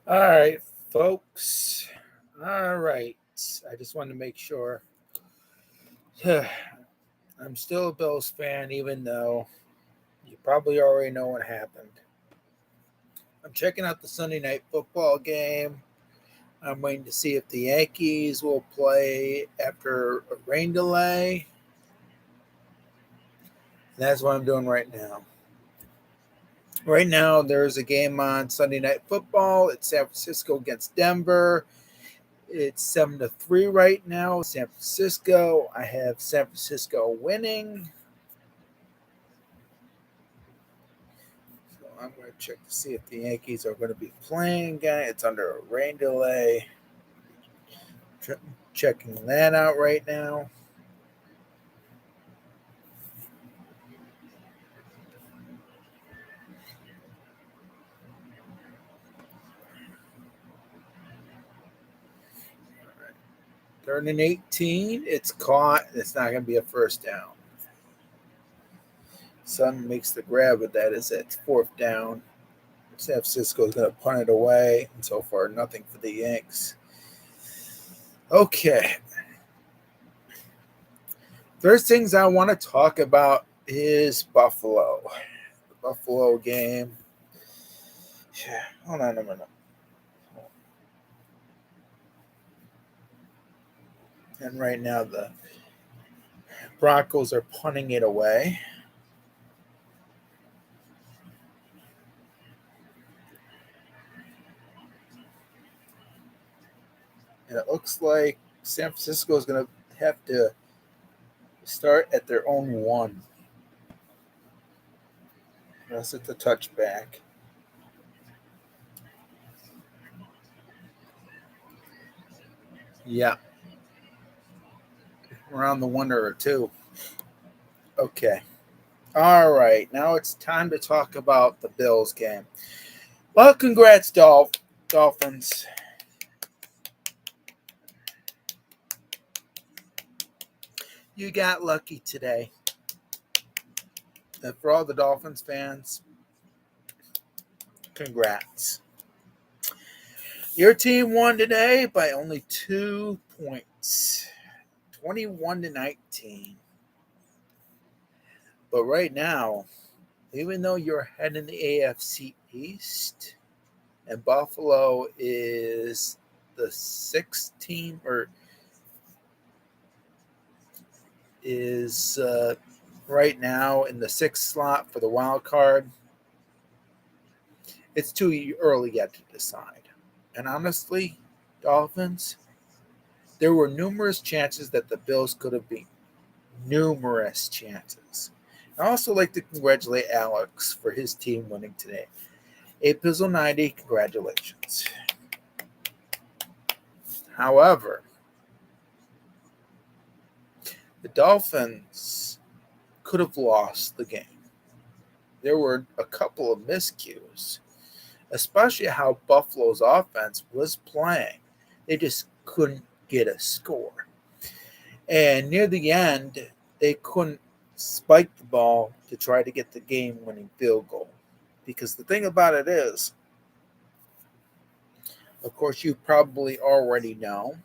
All right, folks. All right. I just wanted to make sure. I'm still a Bills fan, even though you probably already know what happened. I'm checking out the Sunday night football game. I'm waiting to see if the Yankees will play after a rain delay. And that's what I'm doing right now. Right now, there's a game on Sunday night football. It's San Francisco against Denver. It's 7-3 right now. San Francisco. I have San Francisco winning. So I'm going to check to see if the Yankees are going to be playing again. It's under a rain delay. Checking that out right now. Third and 18. It's caught. It's not going to be a first down. Sun makes the grab with that as it's fourth down. San Francisco is going to punt it away. And so far, nothing for the Yanks. Okay. First things I want to talk about is Buffalo. The Buffalo game. Hold on a minute. And right now the Broncos are punting it away. And it looks like San Francisco is going to have to start at their own one. Unless it's a touchback. Yeah. Around the one or two. Okay. All right. Now it's time to talk about the Bills game. Well, congrats, Dolphins. You got lucky today. And for all the Dolphins fans, congrats. Your team won today by only 2 points, 21-19. But right now, even though you're ahead in the AFC East, and Buffalo is the sixth team, or is right now in the sixth slot for the wild card, it's too early yet to decide. And honestly, Dolphins, there were numerous chances that the Bills could have beaten. Numerous chances. I also like to congratulate Alex for his team winning today. A Pizzle 90, congratulations. However, the Dolphins could have lost the game. There were a couple of miscues, especially how Buffalo's offense was playing. They just couldn't get a score. And near the end, they couldn't spike the ball to try to get the game winning field goal. Because the thing about it is, of course, you probably already know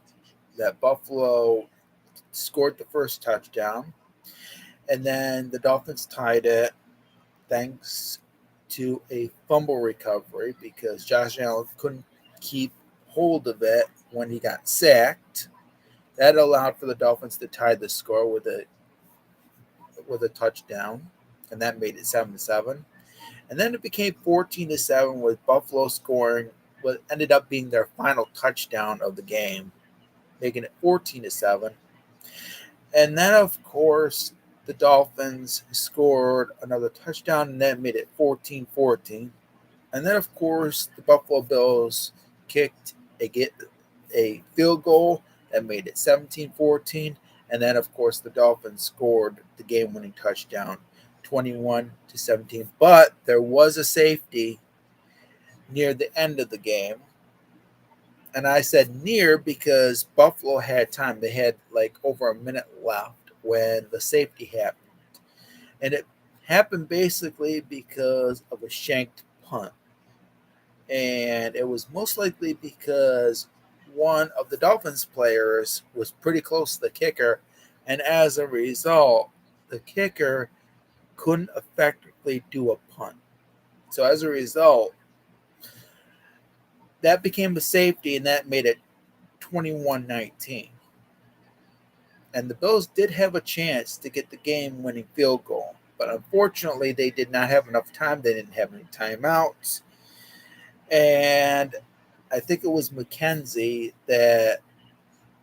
that Buffalo scored the first touchdown, and then the Dolphins tied it thanks to a fumble recovery because Josh Allen couldn't keep hold of it when he got sacked. That allowed for the Dolphins to tie the score with a touchdown, and that made it 7-7. And then it became 14-7 with Buffalo scoring what ended up being their final touchdown of the game, making it 14-7. And then, of course, the Dolphins scored another touchdown, and that made it 14-14. And then, of course, the Buffalo Bills kicked a field goal that made it 17-14. And then, of course, the Dolphins scored the game-winning touchdown, 21-17. But there was a safety near the end of the game. And I said near because Buffalo had time. They had like over a minute left when the safety happened. And it happened basically because of a shanked punt. And it was most likely because one of the Dolphins players was pretty close to the kicker, and as a result, the kicker couldn't effectively do a punt. So as a result, that became a safety, and that made it 21-19. And the Bills did have a chance to get the game-winning field goal, but unfortunately, they did not have enough time. They didn't have any timeouts, and I think it was McKenzie that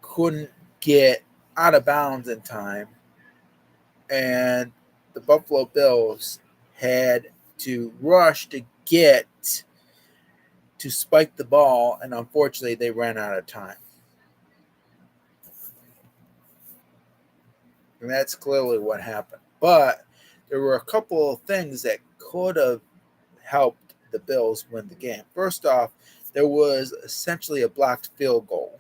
couldn't get out of bounds in time, and the Buffalo Bills had to rush to get to spike the ball, and unfortunately, they ran out of time. And that's clearly what happened. But there were a couple of things that could have helped the Bills win the game. First off, there was essentially a blocked field goal.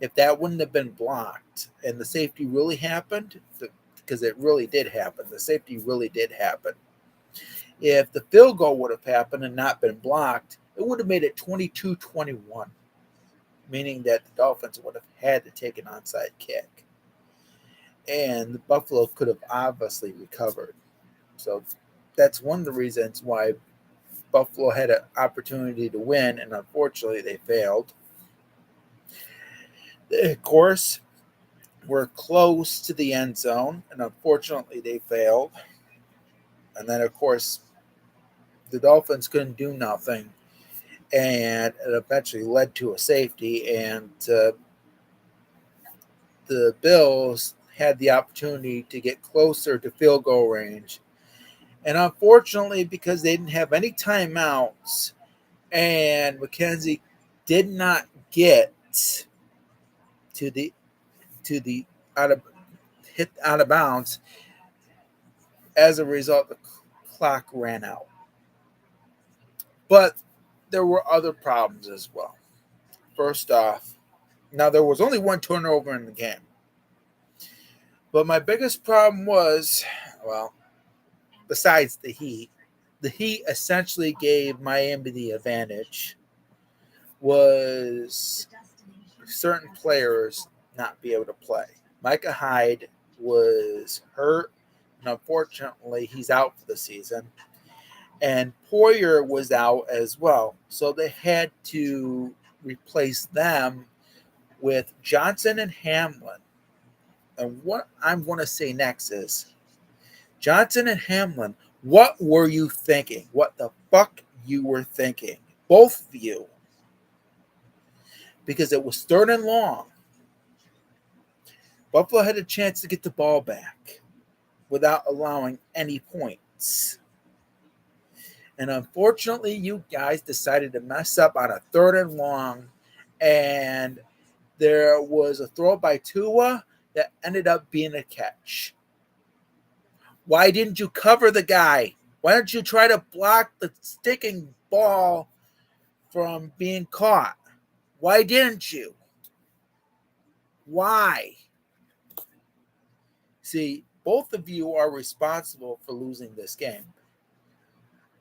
If that wouldn't have been blocked and the safety really happened, because it really did happen, the safety really did happen. If the field goal would have happened and not been blocked, it would have made it 22-21, meaning that the Dolphins would have had to take an onside kick. And Buffalo could have obviously recovered. So that's one of the reasons why Buffalo had an opportunity to win, and unfortunately they failed. Of course, we're close to the end zone, and unfortunately they failed. And then, of course, the Dolphins couldn't do nothing, and it eventually led to a safety, and the Bills had the opportunity to get closer to field goal range. And unfortunately, because they didn't have any timeouts and McKenzie did not get to the out of hit out of bounds, as a result, the clock ran out. But there were other problems as well. First off, now there was only one turnover in the game. But my biggest problem was, well, besides the Heat essentially gave Miami the advantage, was certain players not be able to play. Micah Hyde was hurt, and unfortunately, he's out for the season. And Poyer was out as well. So they had to replace them with Johnson and Hamlin. And what I'm going to say next is, Johnson and Hamlin, what were you thinking? What the fuck you were thinking? Both of you. Because it was third and long. Buffalo had a chance to get the ball back without allowing any points. And unfortunately, you guys decided to mess up on a third and long. And there was a throw by Tua that ended up being a catch. Why didn't you cover the guy? Why don't you try to block the sticking ball from being caught? Why didn't you? Why? See, both of you are responsible for losing this game.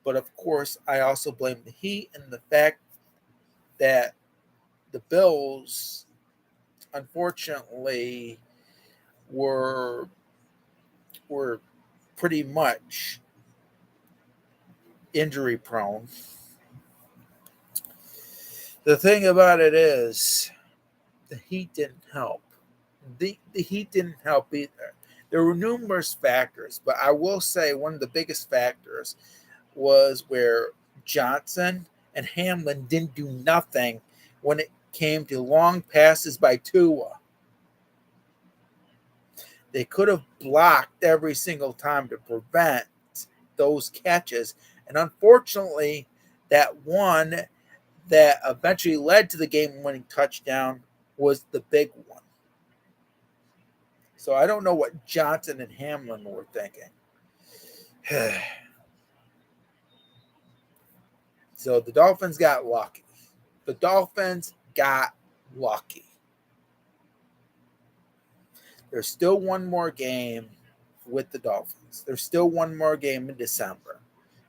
But of course, I also blame the Heat and the fact that the Bills, unfortunately, were pretty much injury prone. The thing about it is, the Heat didn't help. The Heat didn't help either. There were numerous factors, but I will say one of the biggest factors was where Johnson and Hamlin didn't do nothing when it came to long passes by Tua. They could have blocked every single time to prevent those catches. And unfortunately, that one that eventually led to the game-winning touchdown was the big one. So I don't know what Johnson and Hamlin were thinking. So the Dolphins got lucky. The Dolphins got lucky. There's still one more game with the Dolphins. There's still one more game in December.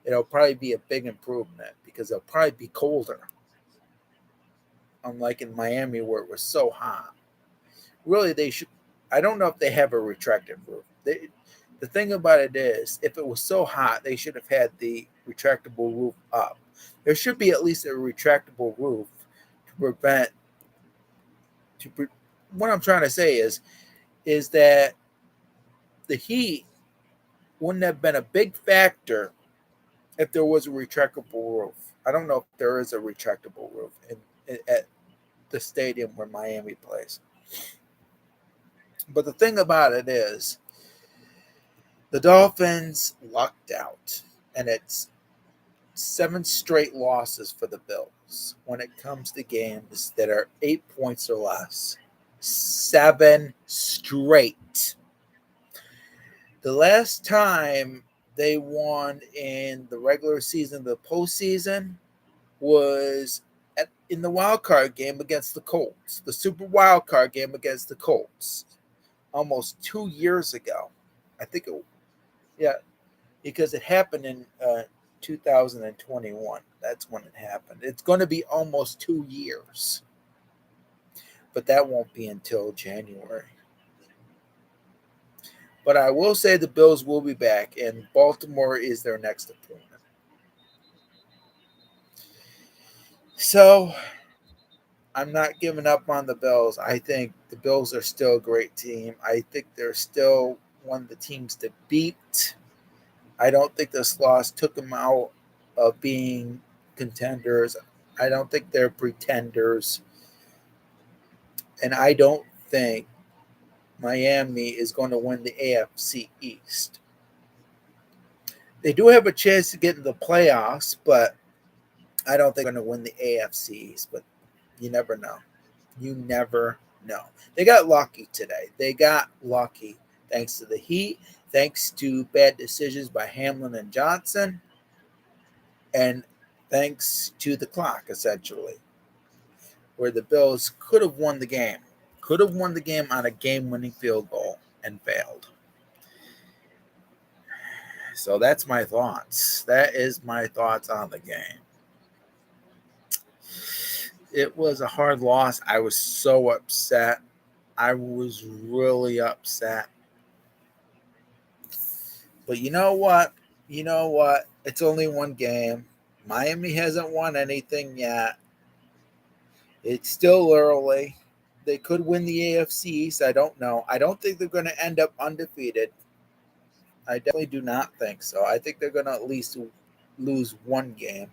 it'll probably be a big improvement because it'll probably be colder, unlike in Miami where it was so hot. Really, they should. I don't know if they have a retractive roof. The thing about it is, if it was so hot, they should have had the retractable roof up. There should be at least a retractable roof to prevent. To pre, what I'm trying to say is that the heat wouldn't have been a big factor if there was a retractable roof. I don't know if there is a retractable roof at the stadium where Miami plays. But the thing about it is, the Dolphins lucked out, and it's 7 straight losses for the Bills when it comes to games that are 8 points or less. 7 straight. The last time they won in the regular season, the postseason, was in the wild card game against the Colts, the Super Wild Card game against the Colts, almost 2 years ago. I think it, yeah, because it happened in 2021. That's when it happened. It's going to be almost 2 years, but that won't be until January. But I will say the Bills will be back, and Baltimore is their next opponent. So I'm not giving up on the Bills. I think the Bills are still a great team. I think they're still one of the teams to beat. I don't think this loss took them out of being contenders. I don't think they're pretenders. And I don't think Miami is going to win the AFC East. They do have a chance to get in the playoffs, but I don't think they're going to win the AFC East. But you never know. You never know. They got lucky today. They got lucky thanks to the heat, thanks to bad decisions by Hamlin and Johnson, and thanks to the clock, essentially, where the Bills could have won the game. Could have won the game on a game-winning field goal and failed. So that's my thoughts. That is my thoughts on the game. It was a hard loss. I was so upset. I was really upset. But you know what? You know what? It's only one game. Miami hasn't won anything yet. It's still early. They could win the AFC East. I don't know. I don't think they're going to end up undefeated. I definitely do not think so. I think they're going to at least lose one game,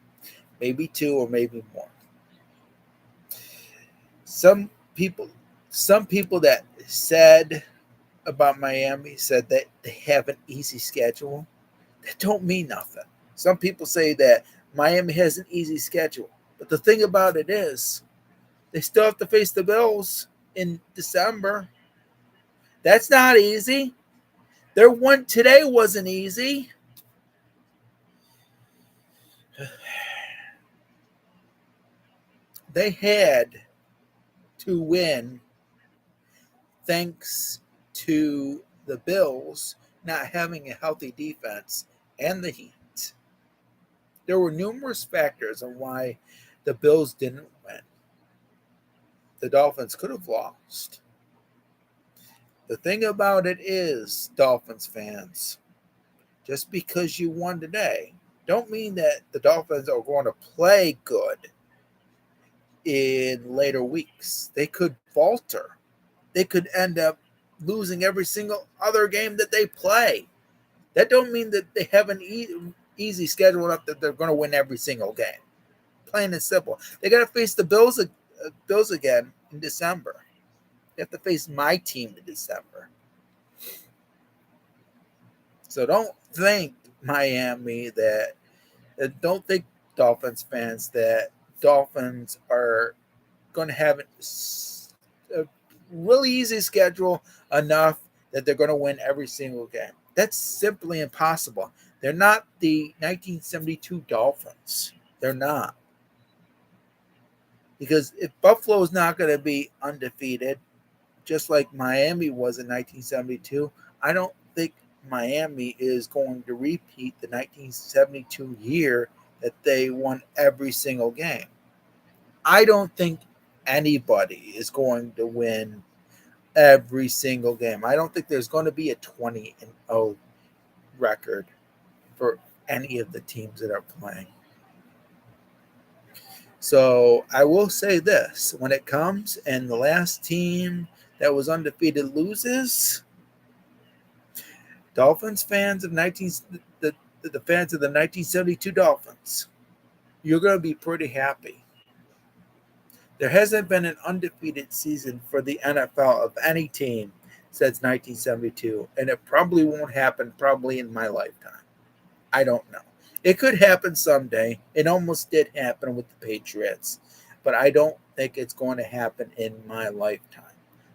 maybe 2 or maybe more. Some people that said about Miami said that they have an easy schedule. That don't mean nothing. Some people say that Miami has an easy schedule. But the thing about it is they still have to face the Bills in December. That's not easy. Their one today wasn't easy. They had to win thanks to the Bills not having a healthy defense and the heat. There were numerous factors on why the Bills didn't win. The Dolphins could have lost. The thing about it is, Dolphins fans, just because you won today, don't mean that the Dolphins are going to play good in later weeks. They could falter. They could end up losing every single other game that they play. That don't mean that they have an easy schedule enough that they're going to win every single game. Plain and simple. They got to face the Bills again in December. They have to face my team in December. So don't think Miami that don't think Dolphins fans that Dolphins are going to have a really easy schedule enough that they're going to win every single game. That's simply impossible. They're not the 1972 Dolphins. They're not. Because if Buffalo is not going to be undefeated, just like Miami was in 1972, I don't think Miami is going to repeat the 1972 year that they won every single game. I don't think anybody is going to win every single game. I don't think there's going to be a 20-0 record for any of the teams that are playing. So I will say this: when it comes and the last team that was undefeated loses, Dolphins fans of the fans of the 1972 Dolphins, you're going to be pretty happy. There hasn't been an undefeated season for the NFL of any team since 1972, and it probably won't happen probably in my lifetime. I don't know. It could happen someday. It almost did happen with the Patriots, but I don't think it's going to happen in my lifetime.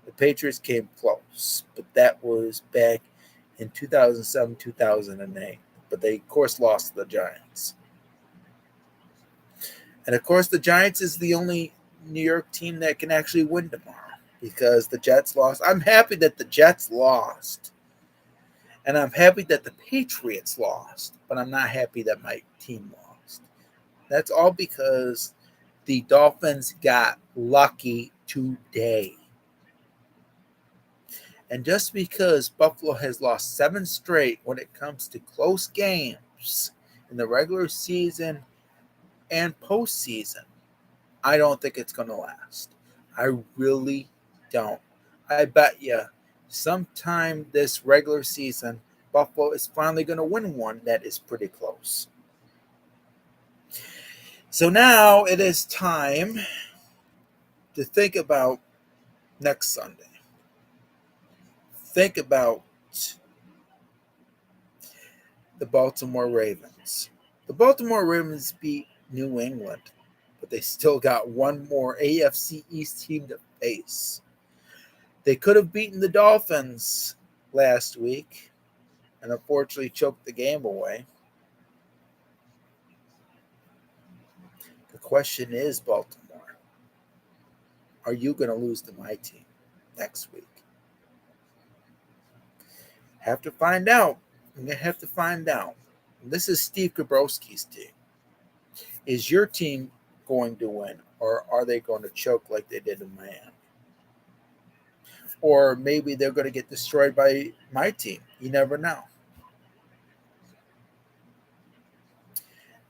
The Patriots came close, but that was back in 2007, 2008. But they, of course, lost to the Giants. And, of course, the Giants is the only New York team that can actually win tomorrow because the Jets lost. I'm happy that the Jets lost. And I'm happy that the Patriots lost, but I'm not happy that my team lost. That's all because the Dolphins got lucky today. And just because Buffalo has lost 7 straight when it comes to close games in the regular season and postseason, I don't think it's going to last. I really don't. I bet you sometime this regular season, Buffalo is finally going to win one that is pretty close. So now it is time to think about next Sunday. Think about the Baltimore Ravens. The Baltimore Ravens beat New England, but they still got one more AFC East team to face. They could have beaten the Dolphins last week and unfortunately choked the game away. The question is, Baltimore, are you going to lose to my team next week? Have to find out. I'm going to have to find out. This is Steve Kabrowski's team. Is your team going to win, or are they going to choke like they did in Miami? Or maybe they're going to get destroyed by my team. You never know.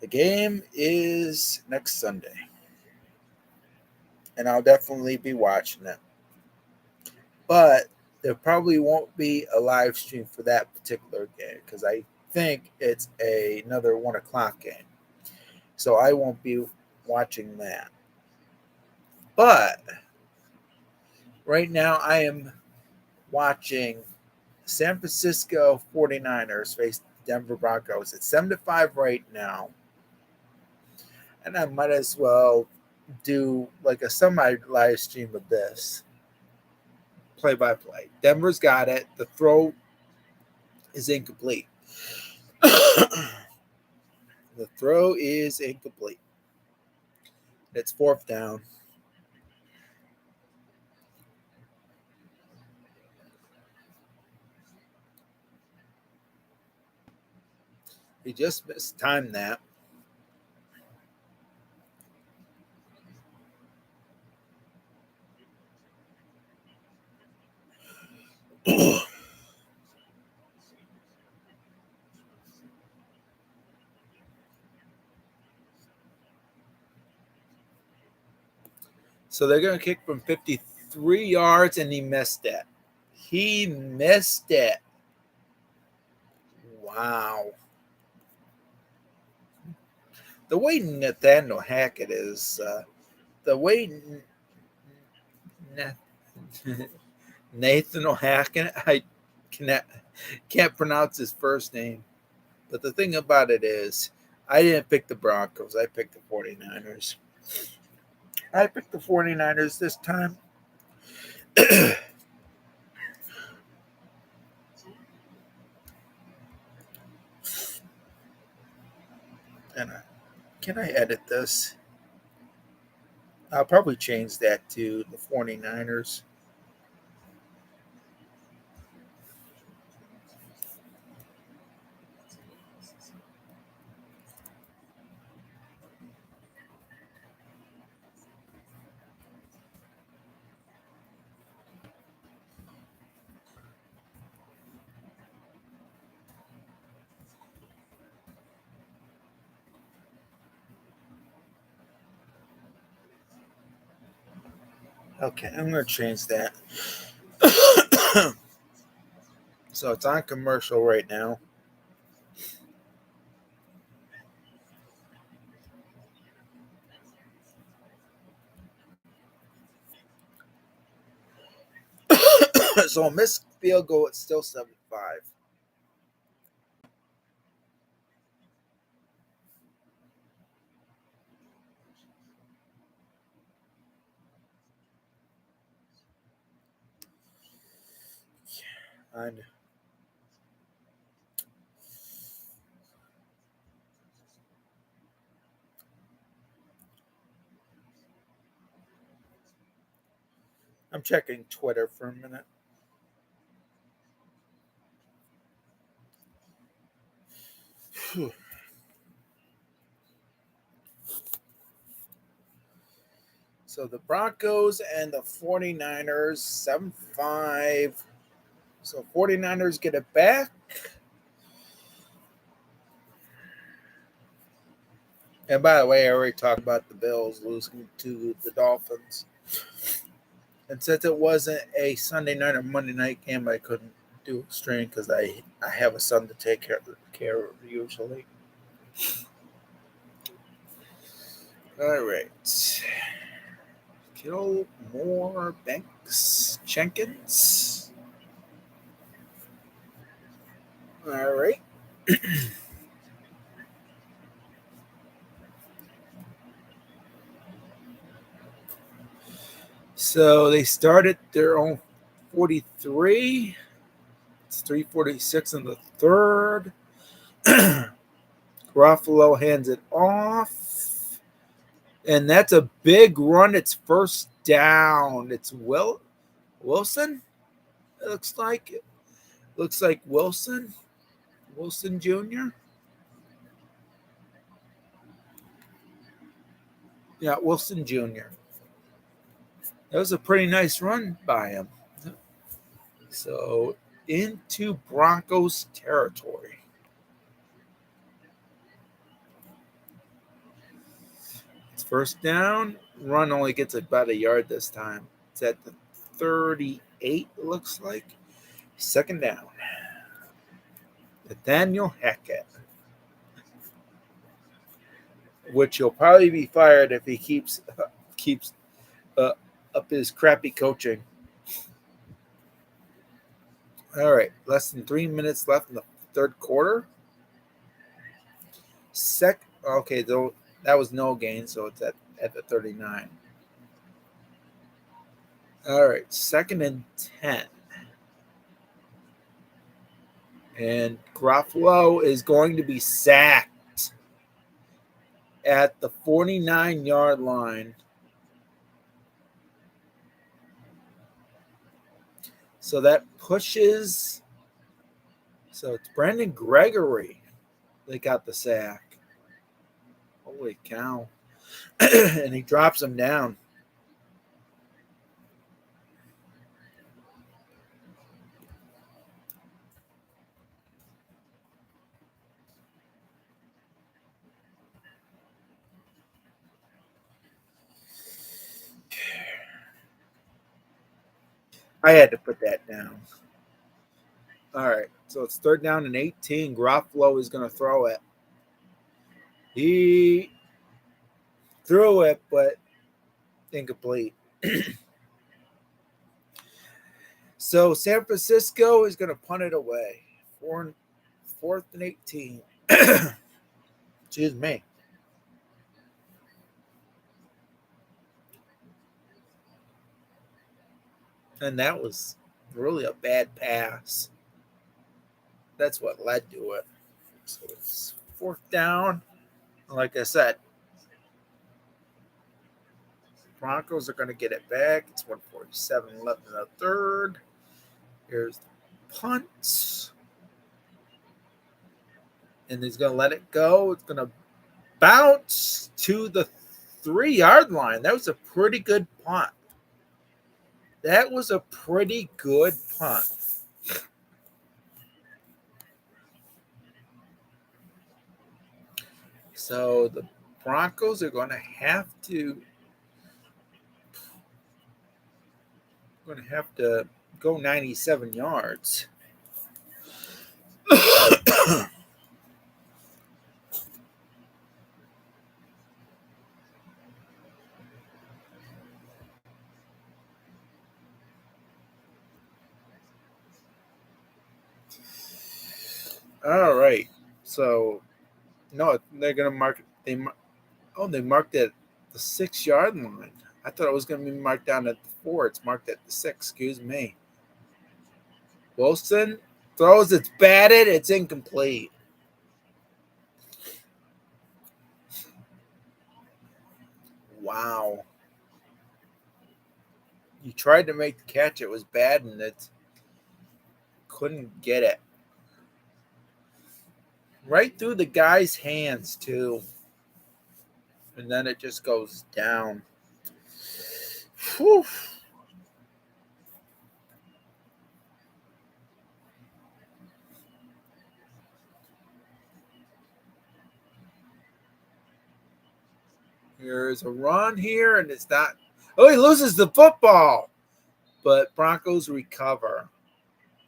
The game is next Sunday, and I'll definitely be watching it. But there probably won't be a live stream for that particular game because I think it's another 1 o'clock game. So I won't be watching that. But right now I am watching San Francisco 49ers face Denver Broncos. It's 7-5 right now. And I might as well do like a semi-live stream of this. Play-by-play. Denver's got it. The throw is incomplete. The throw is incomplete. It's 4th down. He just missed time that. So they're going to kick from 53 yards, and he missed it. He missed it. Wow. The way Nathaniel Hackett is, the way Nathaniel Hackett, I can't pronounce his first name. But the thing about it is, I didn't pick the Broncos. I picked the 49ers. I picked the 49ers this time. And can I edit this? I'll probably change that to the 49ers. Okay, I'm going to change that. So it's on commercial right now. So a missed field goal, it's still 7-5. And I'm checking Twitter for a minute. Whew. So the Broncos and the 49ers, 7-5. So 49ers get it back. And by the way, I already talked about the Bills losing to the Dolphins. And since it wasn't a Sunday night or Monday night game, I couldn't do a stream because I have a son to take care of usually. All right. Kill more Banks Jenkins. All right. So they started their own 43. It's 3:46 in the third. Garofalo hands it off. And that's a big run. It's first down. It's Wilson. It looks like it. Looks like Wilson. Wilson Jr. Yeah, Wilson Jr. That was a pretty nice run by him. So into Broncos territory. It's first down. Run only gets about a yard this time. It's at the 38, it looks like. Second down. Nathaniel Hackett. Which he'll probably be fired if he keeps up his crappy coaching. All right, less than 3 minutes left in the third quarter. Okay, though that was no gain, so it's at the 39. All right, second and 10. And Garofalo is going to be sacked at the 49-yard line. So that pushes. So it's Brandon Gregory that got the sack. Holy cow. And he drops him down. I had to put that down. All right. So it's third down and 18. Garofalo is going to throw it. He threw it, but incomplete. So San Francisco is going to punt it away. Fourth and 18. Excuse me. And that was really a bad pass. That's what led to it. So it's fourth down. Like I said, Broncos are going to get it back. It's 1:47 left in the third. Here's the punt. And he's going to let it go. It's going to bounce to the 3-yard line. That was a pretty good punt. That was a pretty good punt. So the Broncos are going to have to Going to have to go 97 yards. All right. So, no, they're going to mark it. They marked it at the 6 yard line. I thought it was going to be marked down at the 4. It's marked at the 6. Excuse me. Wilson throws. It's batted. It's incomplete. Wow. You tried to make the catch. It was bad, and it couldn't get it. Right through the guy's hands, too. And then it just goes down. Whew. Here's a run here, and it's not. Oh, he loses the football. But Broncos recover.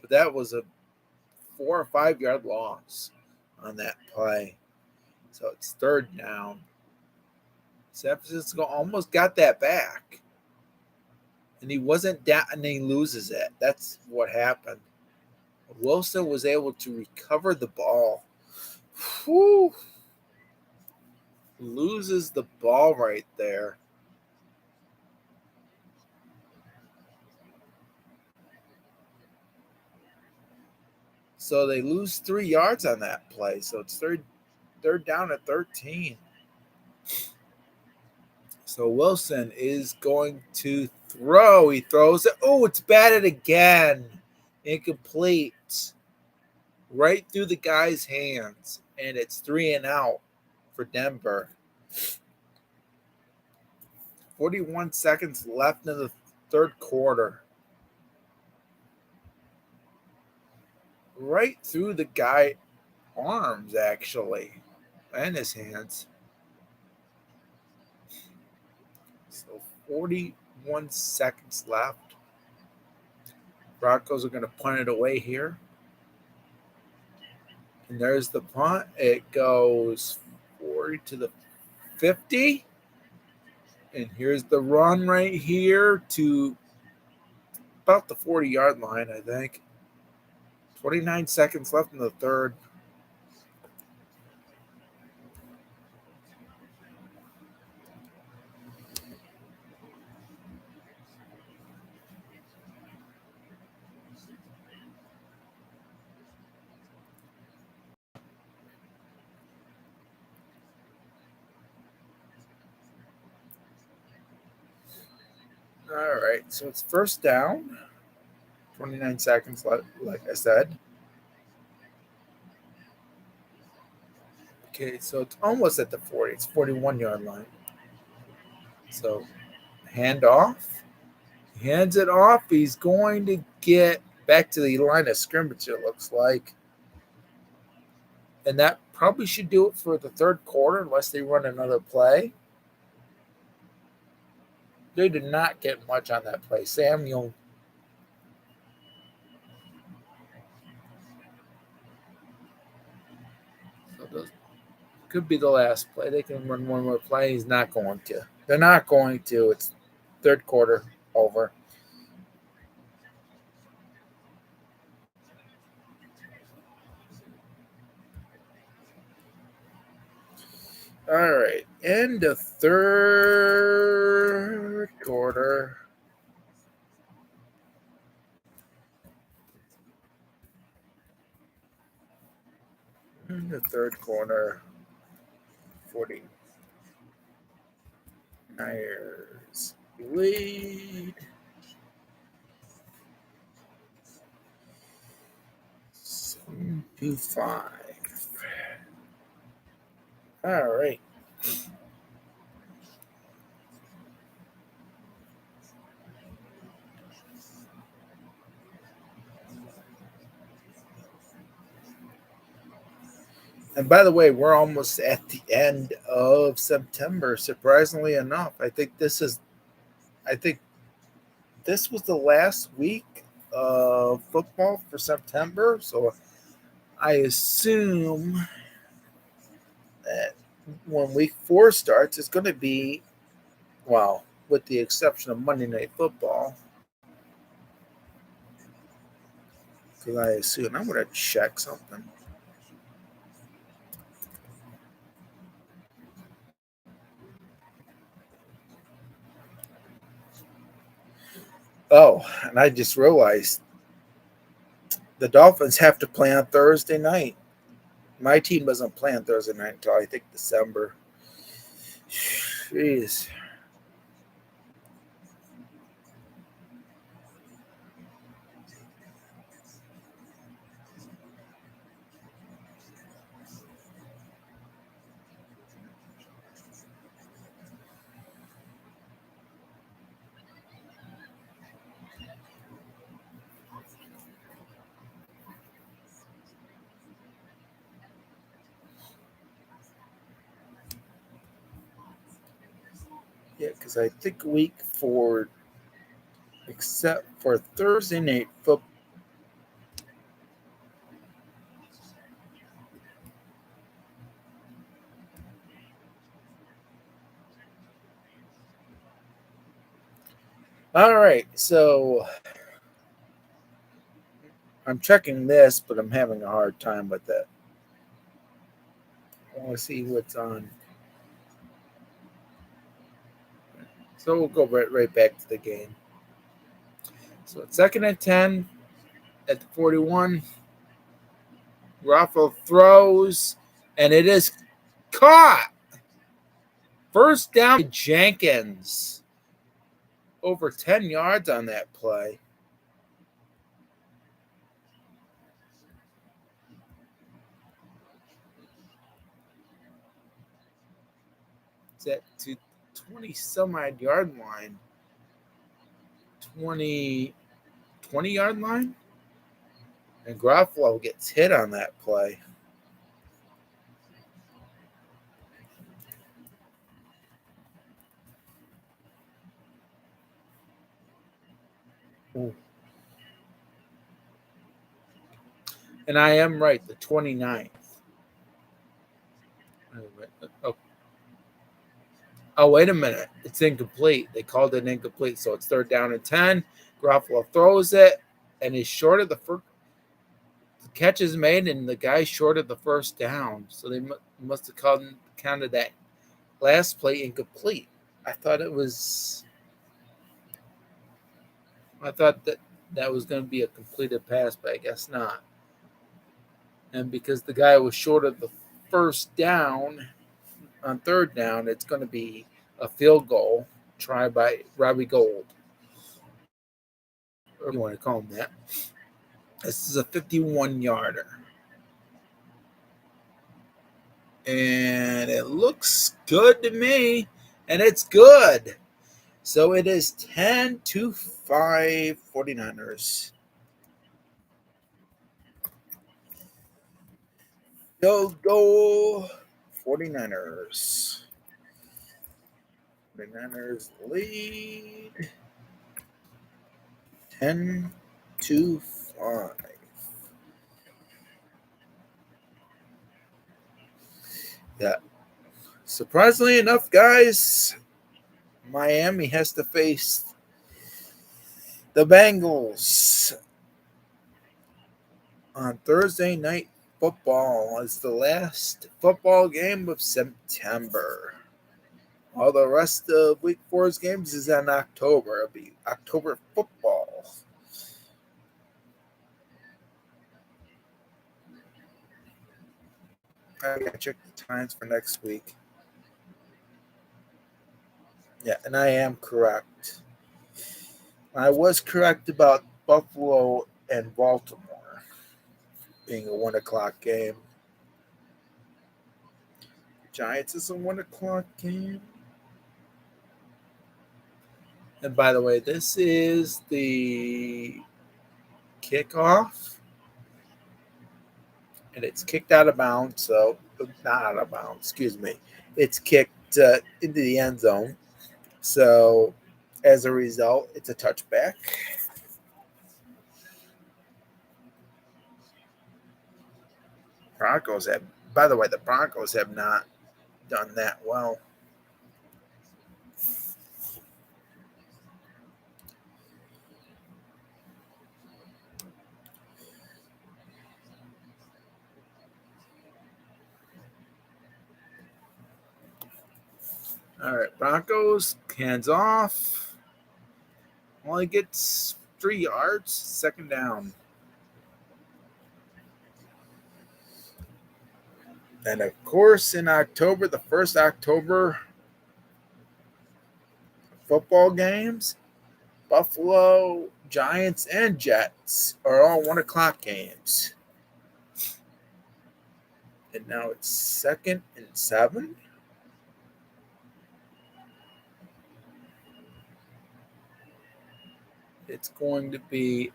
But that was a 4 or 5 yard loss on that play. So it's third down. San Francisco almost got that back. And he wasn't down, and he loses it. That's what happened. Wilson was able to recover the ball. Whew. Loses the ball right there. So they lose 3 yards on that play. So it's third down at 13. So Wilson is going to throw. He throws it. Oh, it's batted again. Incomplete. Right through the guy's hands. And it's 3 and out for Denver. 41 seconds left in the third quarter. Right through the guy's arms, actually, and his hands. So 41 seconds left. Broncos are going to punt it away here. And there's the punt. It goes 40 to the 50. And here's the run right here to about the 40-yard line, I think. 29 seconds left in the third. All right, so it's first down. 29 seconds left, like I said. Okay, so it's almost at the 40. It's 41-yard line. So hand off. He hands it off. He's going to get back to the line of scrimmage, it looks like. And that probably should do it for the third quarter unless they run another play. They did not get much on that play. Samuel. So those could be the last play. They can run one more play. He's not going to. They're not going to. It's third quarter over. All right. End of third quarter. In the third quarter. 49ers lead. 7-5. All right. And by the way, we're almost at the end of September, surprisingly enough. I think this was the last week of football for September, so I assume that when week 4 starts, it's going to be, well, with the exception of Monday Night Football, because I assume I'm going to check something. Oh, and I just realized the Dolphins have to play on Thursday night. My team doesn't play on Thursday night until I think December. Jeez. Yeah, because I think week 4, except for Thursday night football. All right, so I'm checking this, but I'm having a hard time with it. I want to see what's on. So we'll go right back to the game. So it's 2nd and 10 at the 41. Ruffalo throws, and it is caught. First down, Jenkins. Over 10 yards on that play. It's at to 20 some odd yard line. 20 yard line. And Ruffalo gets hit on that play. Ooh. And I am right, the 29th. Oh, wait a minute. It's incomplete. They called it incomplete. So it's 3rd down and 10. Ruffalo throws it, and he's short of the first. The catch is made, and the guy's short of the first down. So they must have counted that last play incomplete. I thought that was going to be a completed pass, but I guess not. And because the guy was short of the first down, on 3rd down, it's going to be a field goal tried by Robbie Gould. Or you want to call him that. This is a 51-yarder. And it looks good to me. And it's good. So it is 10-5 49ers. Field goal 49ers. 49ers lead 10-5. Yeah. Surprisingly enough, guys, Miami has to face the Bengals on Thursday night football. It's the last football game of September. All the rest of week 4's games is in October. It'll be October football. I gotta check the times for next week. Yeah, and I am correct. I was correct about Buffalo and Baltimore being a 1:00 game. Giants is a 1:00 game. And by the way, this is the kickoff. And it's kicked out of bounds. So, not out of bounds, excuse me. It's kicked into the end zone. So, As a result, it's a touchback. Broncos have, by the way, the Broncos have not done that well. All right, Broncos, hands off. Only gets 3 yards, second down. And of course, in October, the first October football games, Buffalo, Giants, and Jets are all 1:00 games. And now it's 2nd and 7. It's going to be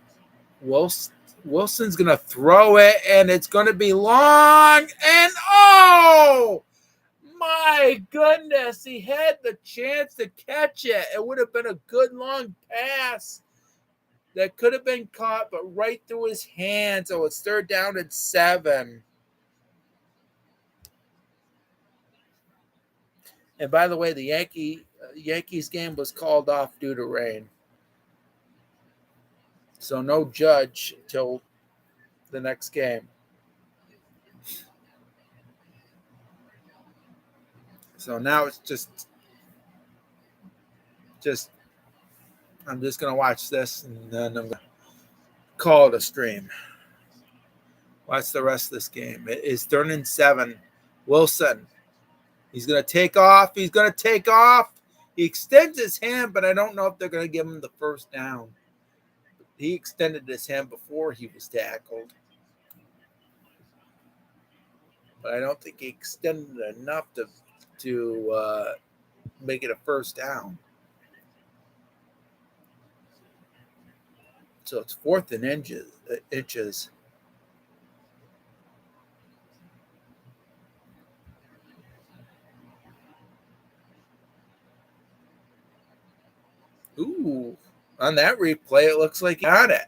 Wilson. Wilson's going to throw it, and it's going to be long. And oh, my goodness. He had the chance to catch it. It would have been a good long pass that could have been caught, but right through his hands. So it's 3rd down and 7. And by the way, the Yankees game was called off due to rain. So no Judge till the next game. So now it's just I'm just going to watch this and then I'm going to call it a stream. Watch the rest of this game. It is 3rd and 7. Wilson. He's going to take off. He extends his hand, but I don't know if they're going to give him the first down. He extended his hand before he was tackled. But I don't think he extended it enough to make it a first down. So it's 4th and inches. Ooh, on that replay, it looks like he got it.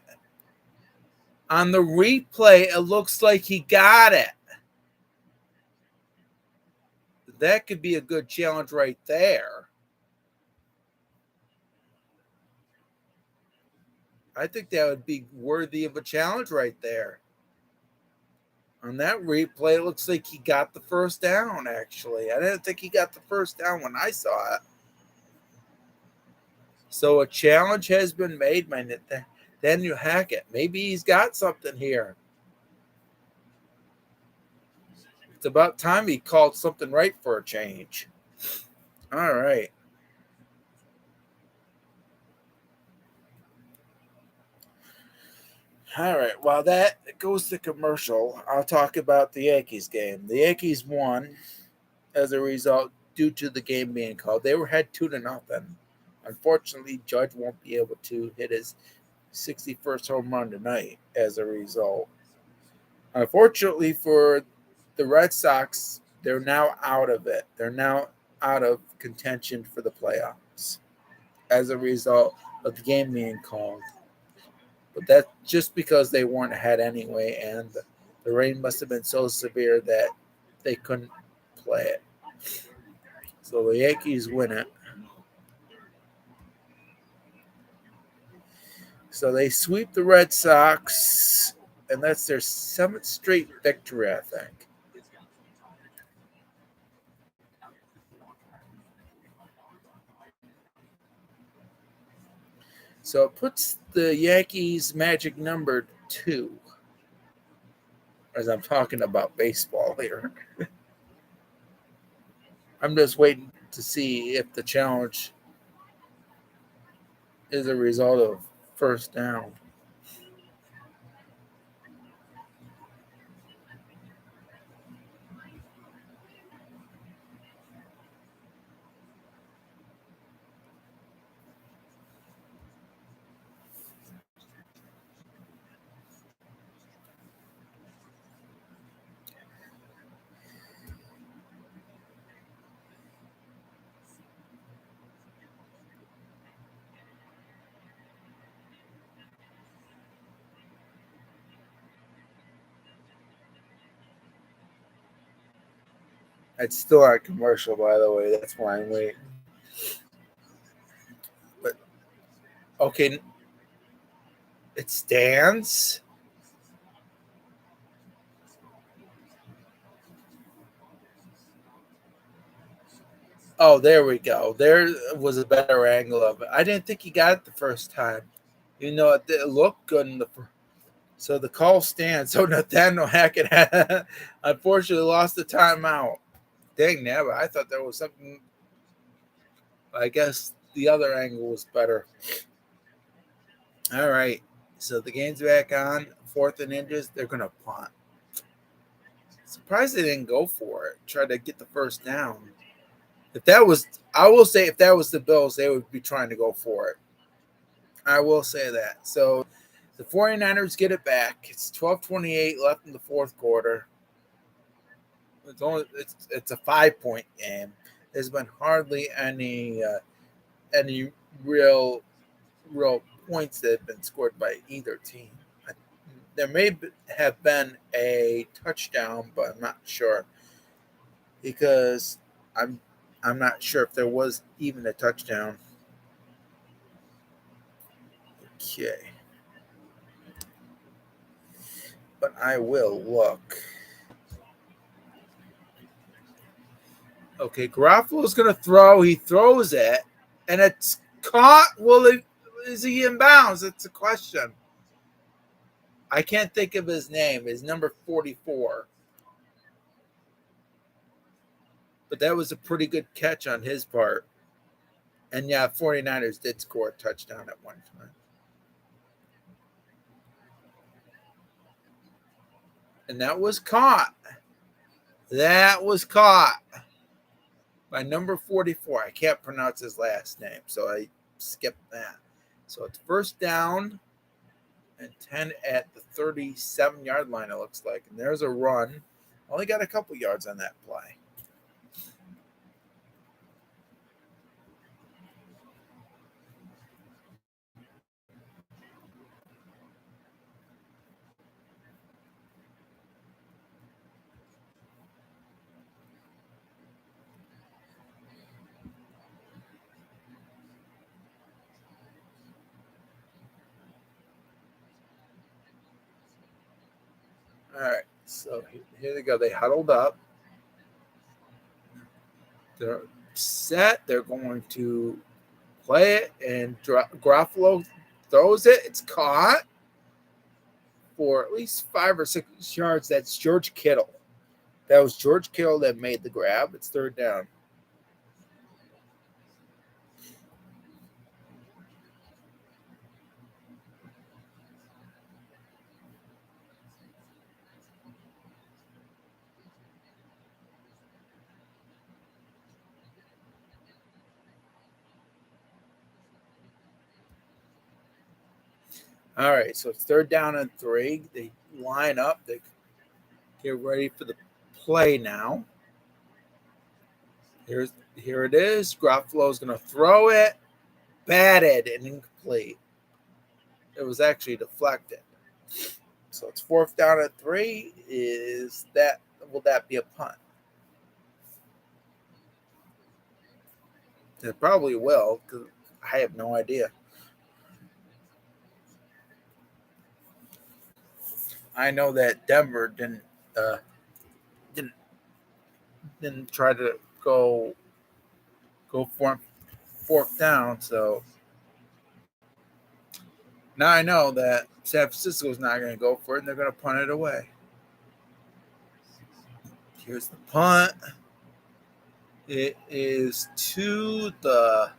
On the replay, it looks like he got it. That could be a good challenge right there. I think that would be worthy of a challenge right there. On that replay, it looks like he got the first down, actually. I didn't think he got the first down when I saw it. So a challenge has been made by Daniel Hackett. Maybe he's got something here. It's about time he called something right for a change. All right. All right. While that goes to commercial, I'll talk about the Yankees game. The Yankees won as a result due to the game being called. They were had 2-0. Unfortunately, Judge won't be able to hit his 61st home run tonight as a result. Unfortunately for the Red Sox, they're now out of it. They're now out of contention for the playoffs as a result of the game being called. But that's just because they weren't ahead anyway, and the rain must have been so severe that they couldn't play it. So the Yankees win it. So they sweep the Red Sox, and that's their 7th straight victory, I think. So it puts the Yankees' magic number 2, as I'm talking about baseball here. I'm just waiting to see if the challenge is a result of first down. It's still a commercial, by the way. That's why I'm waiting. But okay, it stands. Oh, there we go. There was a better angle of it. I didn't think he got it the first time. You know, it looked good in the. So the call stands. So Nathaniel Hackett had, unfortunately lost the timeout. Dang, never. I thought there was something. I guess the other angle was better. All right. So the game's back on. Fourth and inches. They're going to punt. Surprised they didn't go for it. Try to get the first down. If that was, I will say, if that was the Bills, they would be trying to go for it. I will say that. So the 49ers get it back. It's 12:28 left in the fourth quarter. It's a 5-point game. There's been hardly any real points that have been scored by either team. There may have been a touchdown, but I'm not sure because I'm I'm not sure if there was even a touchdown. Okay, but I will look. Okay, Garofalo's going to throw. He throws it, and it's caught. Is he in bounds? It's a question. I can't think of his name. His number 44. But that was a pretty good catch on his part. And yeah, 49ers did score a touchdown at one time. And that was caught. That was caught by number 44. I can't pronounce his last name, so I skipped that. So it's first down and 10 at the 37-yard line, it looks like. And there's a run. Only got a couple yards on that play. All right, so here they go. They huddled up. They're set. They're going to play it, and Garofalo throws it. It's caught for at least 5 or 6 yards. That's George Kittle. That was George Kittle that made the grab. It's third down. All right, so it's third down and 3. They line up. They get ready for the play now. Here it is. Garofalo's going to throw it. Batted and incomplete. It was actually deflected. So it's fourth down and 3. Will that be a punt? It probably will because I have no idea. I know that Denver uh, didn't didn't try to go for fourth down. So now I know that San Francisco's not going to go for it, and they're going to punt it away. Here's the punt. It is to the.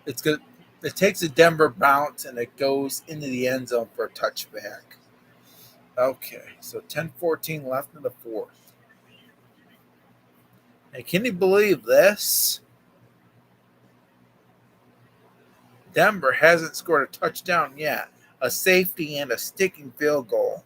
It's good. It takes a Denver bounce and it goes into the end zone for a touchback. Okay, so 10-14 left in the fourth. Hey, can you believe this? Denver hasn't scored a touchdown yet. A safety and a sticking field goal.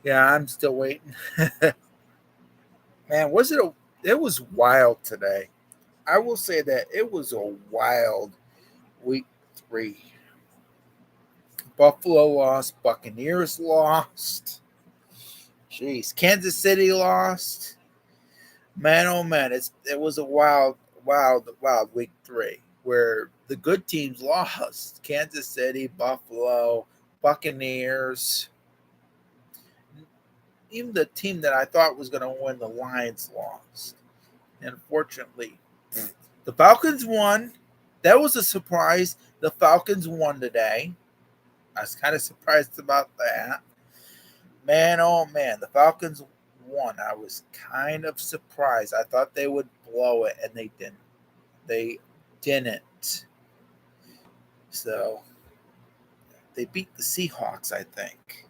Yeah, I'm still waiting. Man, it was wild today. I will say that it was a wild week 3. Buffalo lost, Buccaneers lost. Jeez, Kansas City lost. Man, oh man, it was a wild week 3 where the good teams lost. Kansas City, Buffalo, Buccaneers, even the team that I thought was going to win, the Lions, lost. And unfortunately, the Falcons won. That was a surprise. The Falcons won today. I was kind of surprised about that. Man, oh man, the Falcons won. I was kind of surprised. I thought they would blow it, and they didn't. They didn't. So they beat the Seahawks, I think.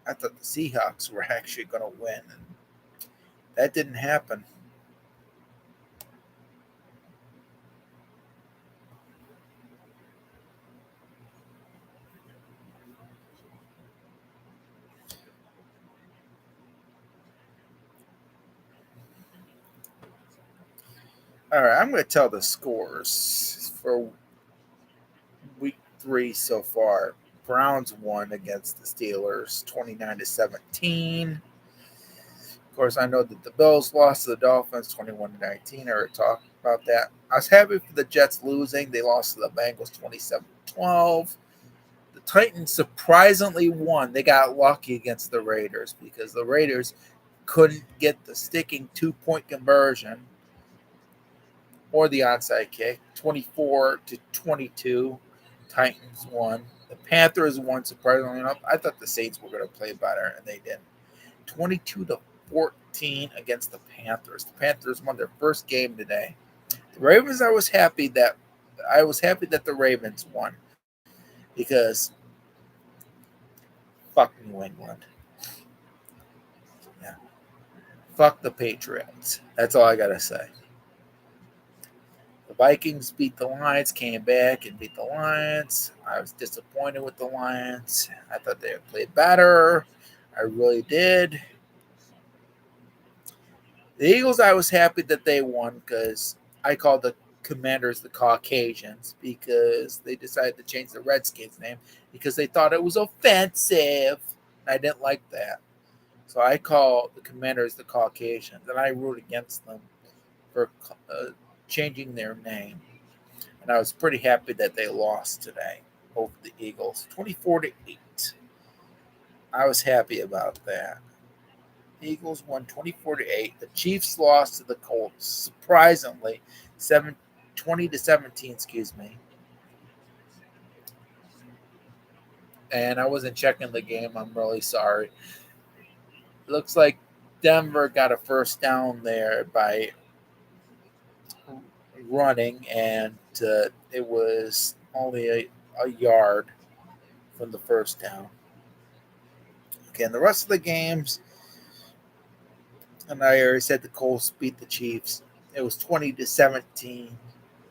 I thought the Seahawks were actually going to win, and that didn't happen. All right, I'm going to tell the scores for week 3 so far. Browns won against the Steelers 29-17. Of course, I know that the Bills lost to the Dolphins 21-19. I already talked about that. I was happy for the Jets losing. They lost to the Bengals 27-12. The Titans surprisingly won. They got lucky against the Raiders because the Raiders couldn't get the sticking 2-point conversion or the onside kick. 24-22. Titans won. The Panthers won surprisingly enough. I thought the Saints were going to play better, and they didn't. 22-14 against the Panthers. The Panthers won their first game today. The Ravens, I was happy that the Ravens won because fuck New England. Yeah. Fuck the Patriots. That's all I gotta say. The Vikings beat the Lions, came back and beat the Lions. I was disappointed with the Lions. I thought they would play better. I really did. The Eagles, I was happy that they won because I called the Commanders the Caucasians because they decided to change the Redskins name because they thought it was offensive. I didn't like that. So I call the Commanders the Caucasians, and I root against them for changing their name. And I was pretty happy that they lost today over the Eagles, 24-8. I was happy about that. Eagles won 24-8. The Chiefs lost to the Colts, surprisingly, 20-17. Excuse me. And I wasn't checking the game. I'm really sorry. It looks like Denver got a first down there by running, and it was only a yard from the first down. Okay, and the rest of the games, and I already said the Colts beat the Chiefs. It was 20-17.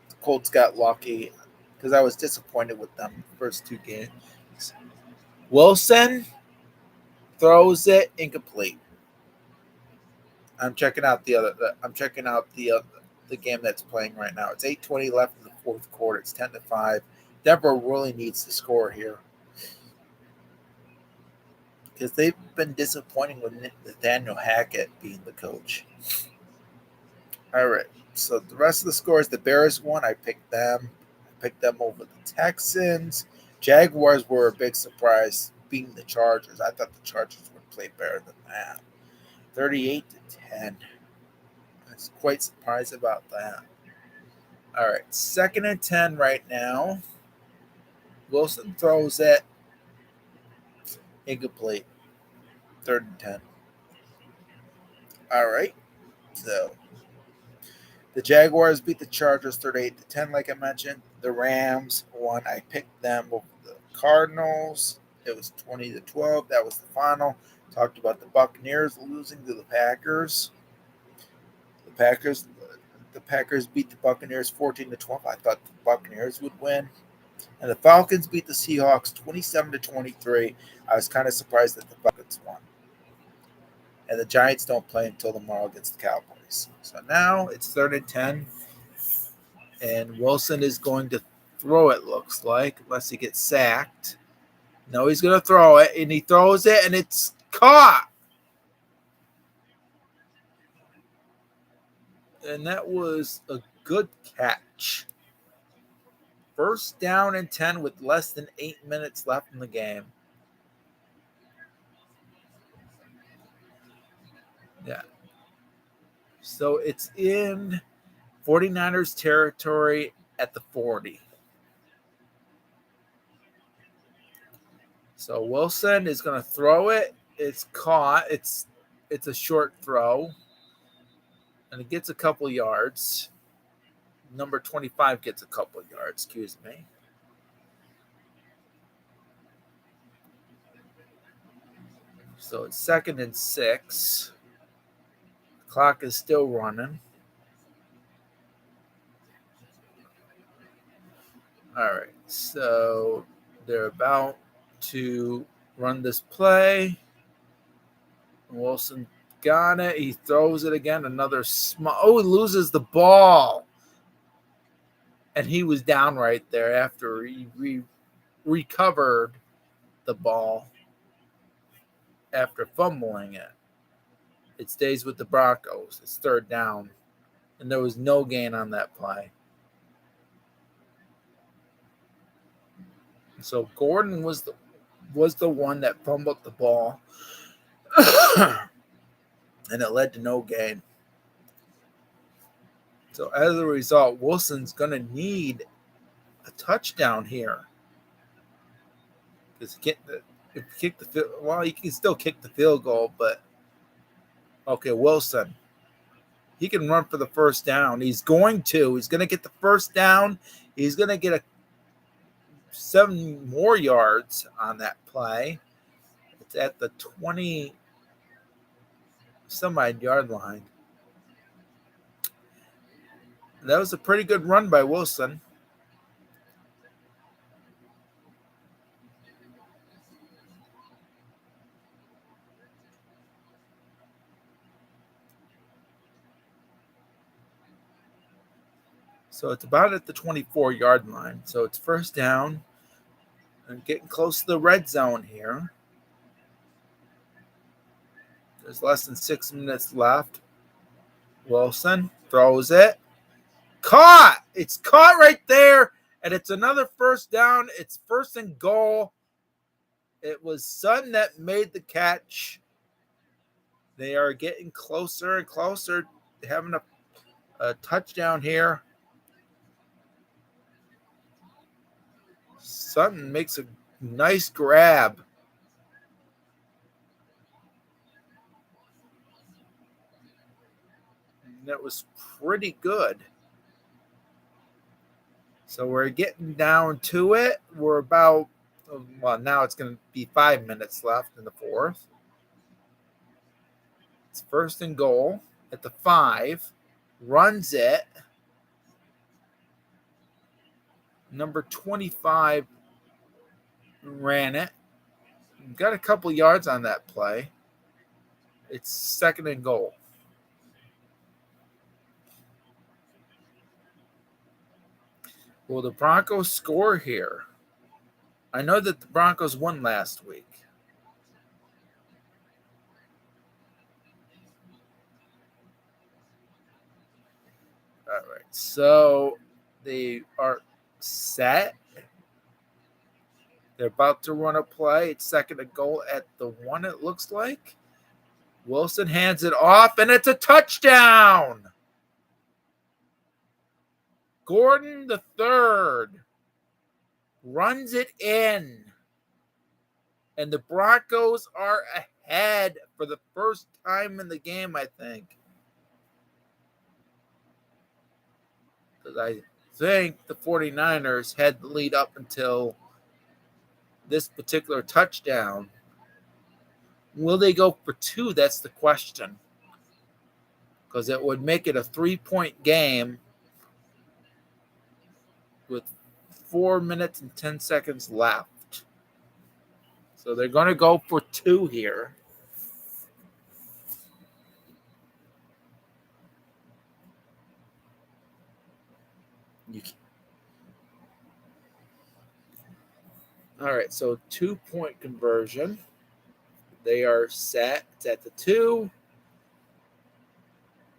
The Colts got lucky because I was disappointed with them the first 2 games. Wilson throws it incomplete. I'm checking out the other. I'm checking out the game that's playing right now. It's 8:20 left in the fourth quarter. It's 10-5. Denver really needs to score here because they've been disappointing with Nathaniel Hackett being the coach. All right. So the rest of the scores, the Bears won. I picked them. I picked them over the Texans. Jaguars were a big surprise beating the Chargers. I thought the Chargers would play better than that. 38-10. I was quite surprised about that. All right. 2nd and 10 right now. Wilson throws it incomplete. 3rd and 10. All right. So the Jaguars beat the Chargers 38-10, like I mentioned. The Rams won. I picked them over the Cardinals. It was 20-12. That was the final. Talked about the Buccaneers losing to the Packers. The Packers beat the Buccaneers 14-12. I thought the Buccaneers would win. And the Falcons beat the Seahawks 27-23. I was kind of surprised that the Falcons won. And the Giants don't play until tomorrow against the Cowboys. So now it's 3rd and 10. And Wilson is going to throw it, looks like, unless he gets sacked. No, he's going to throw it, and he throws it, and it's caught. And that was a good catch. 1st down and 10 with less than 8 minutes left in the game. Yeah. So it's in 49ers territory at the 40. So Wilson is going to throw it. It's caught. It's a short throw. And it gets a couple yards. Number 25 gets a couple yards, excuse me. So it's 2nd and 6. The clock is still running. All right, so they're about to run this play. Wilson got it. He throws it again. Another small. Oh, he loses the ball. And he was down right there after he recovered the ball after fumbling it. It stays with the Broncos. It's 3rd down. And there was no gain on that play. So Gordon was the one that fumbled the ball. And it led to no gain. So as a result, Wilson's going to need a touchdown here. Because he can still kick the field goal, but okay, Wilson. He can run for the 1st down. He's going to get the 1st down. He's going to get 7 more yards on that play. It's at the 20 some odd yard line. That was a pretty good run by Wilson. So it's about at the 24-yard line. So it's 1st down. And getting close to the red zone here. There's less than 6 minutes left. Wilson throws it. Caught! It's caught right there. And it's another 1st down. It's 1st and goal. It was Sutton that made the catch. They are getting closer and closer to having a touchdown here. Sutton makes a nice grab. And that was pretty good. So we're getting down to it. We're about, now it's going to be 5 minutes left in the 4th. It's 1st and goal at the 5. Runs it. Number 25 ran it. Got a couple yards on that play. It's 2nd and goal. Will the Broncos score here? I know that the Broncos won last week. All right, so they are set. They're about to run a play. It's 2nd and goal at the 1, it looks like. Wilson hands it off, and it's a touchdown. Gordon the 3rd runs it in. And the Broncos are ahead for the 1st time in the game, I think. Because I think the 49ers had the lead up until this particular touchdown. Will they go for 2? That's the question. Because it would make it a 3-point game with 4 minutes and 10 seconds left. So they're going to go for 2 here. You can, all right, so 2-point conversion. They are set. It's at the 2.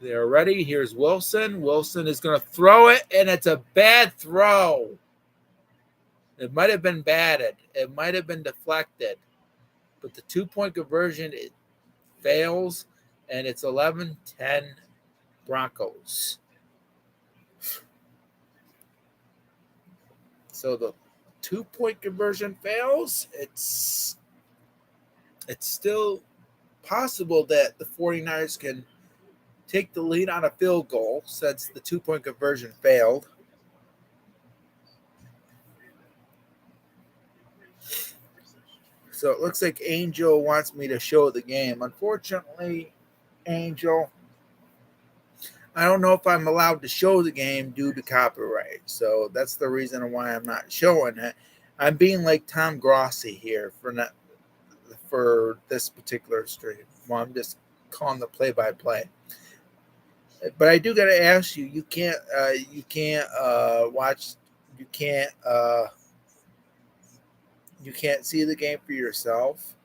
They're ready. Here's Wilson. Wilson is going to throw it, and it's a bad throw. It might have been batted. It might have been deflected. But the 2-point conversion, it fails, and it's 11-10 Broncos. So the 2-point conversion fails. It's still possible that the 49ers can take the lead on a field goal since the 2-point conversion failed. So it looks like Angel wants me to show the game. Unfortunately, Angel, I don't know if I'm allowed to show the game due to copyright. So that's the reason why I'm not showing it. I'm being like Tom Grossi here for this particular stream. Well, I'm just calling the play-by-play. But I do got to ask you. You can't watch. You can't see the game for yourself.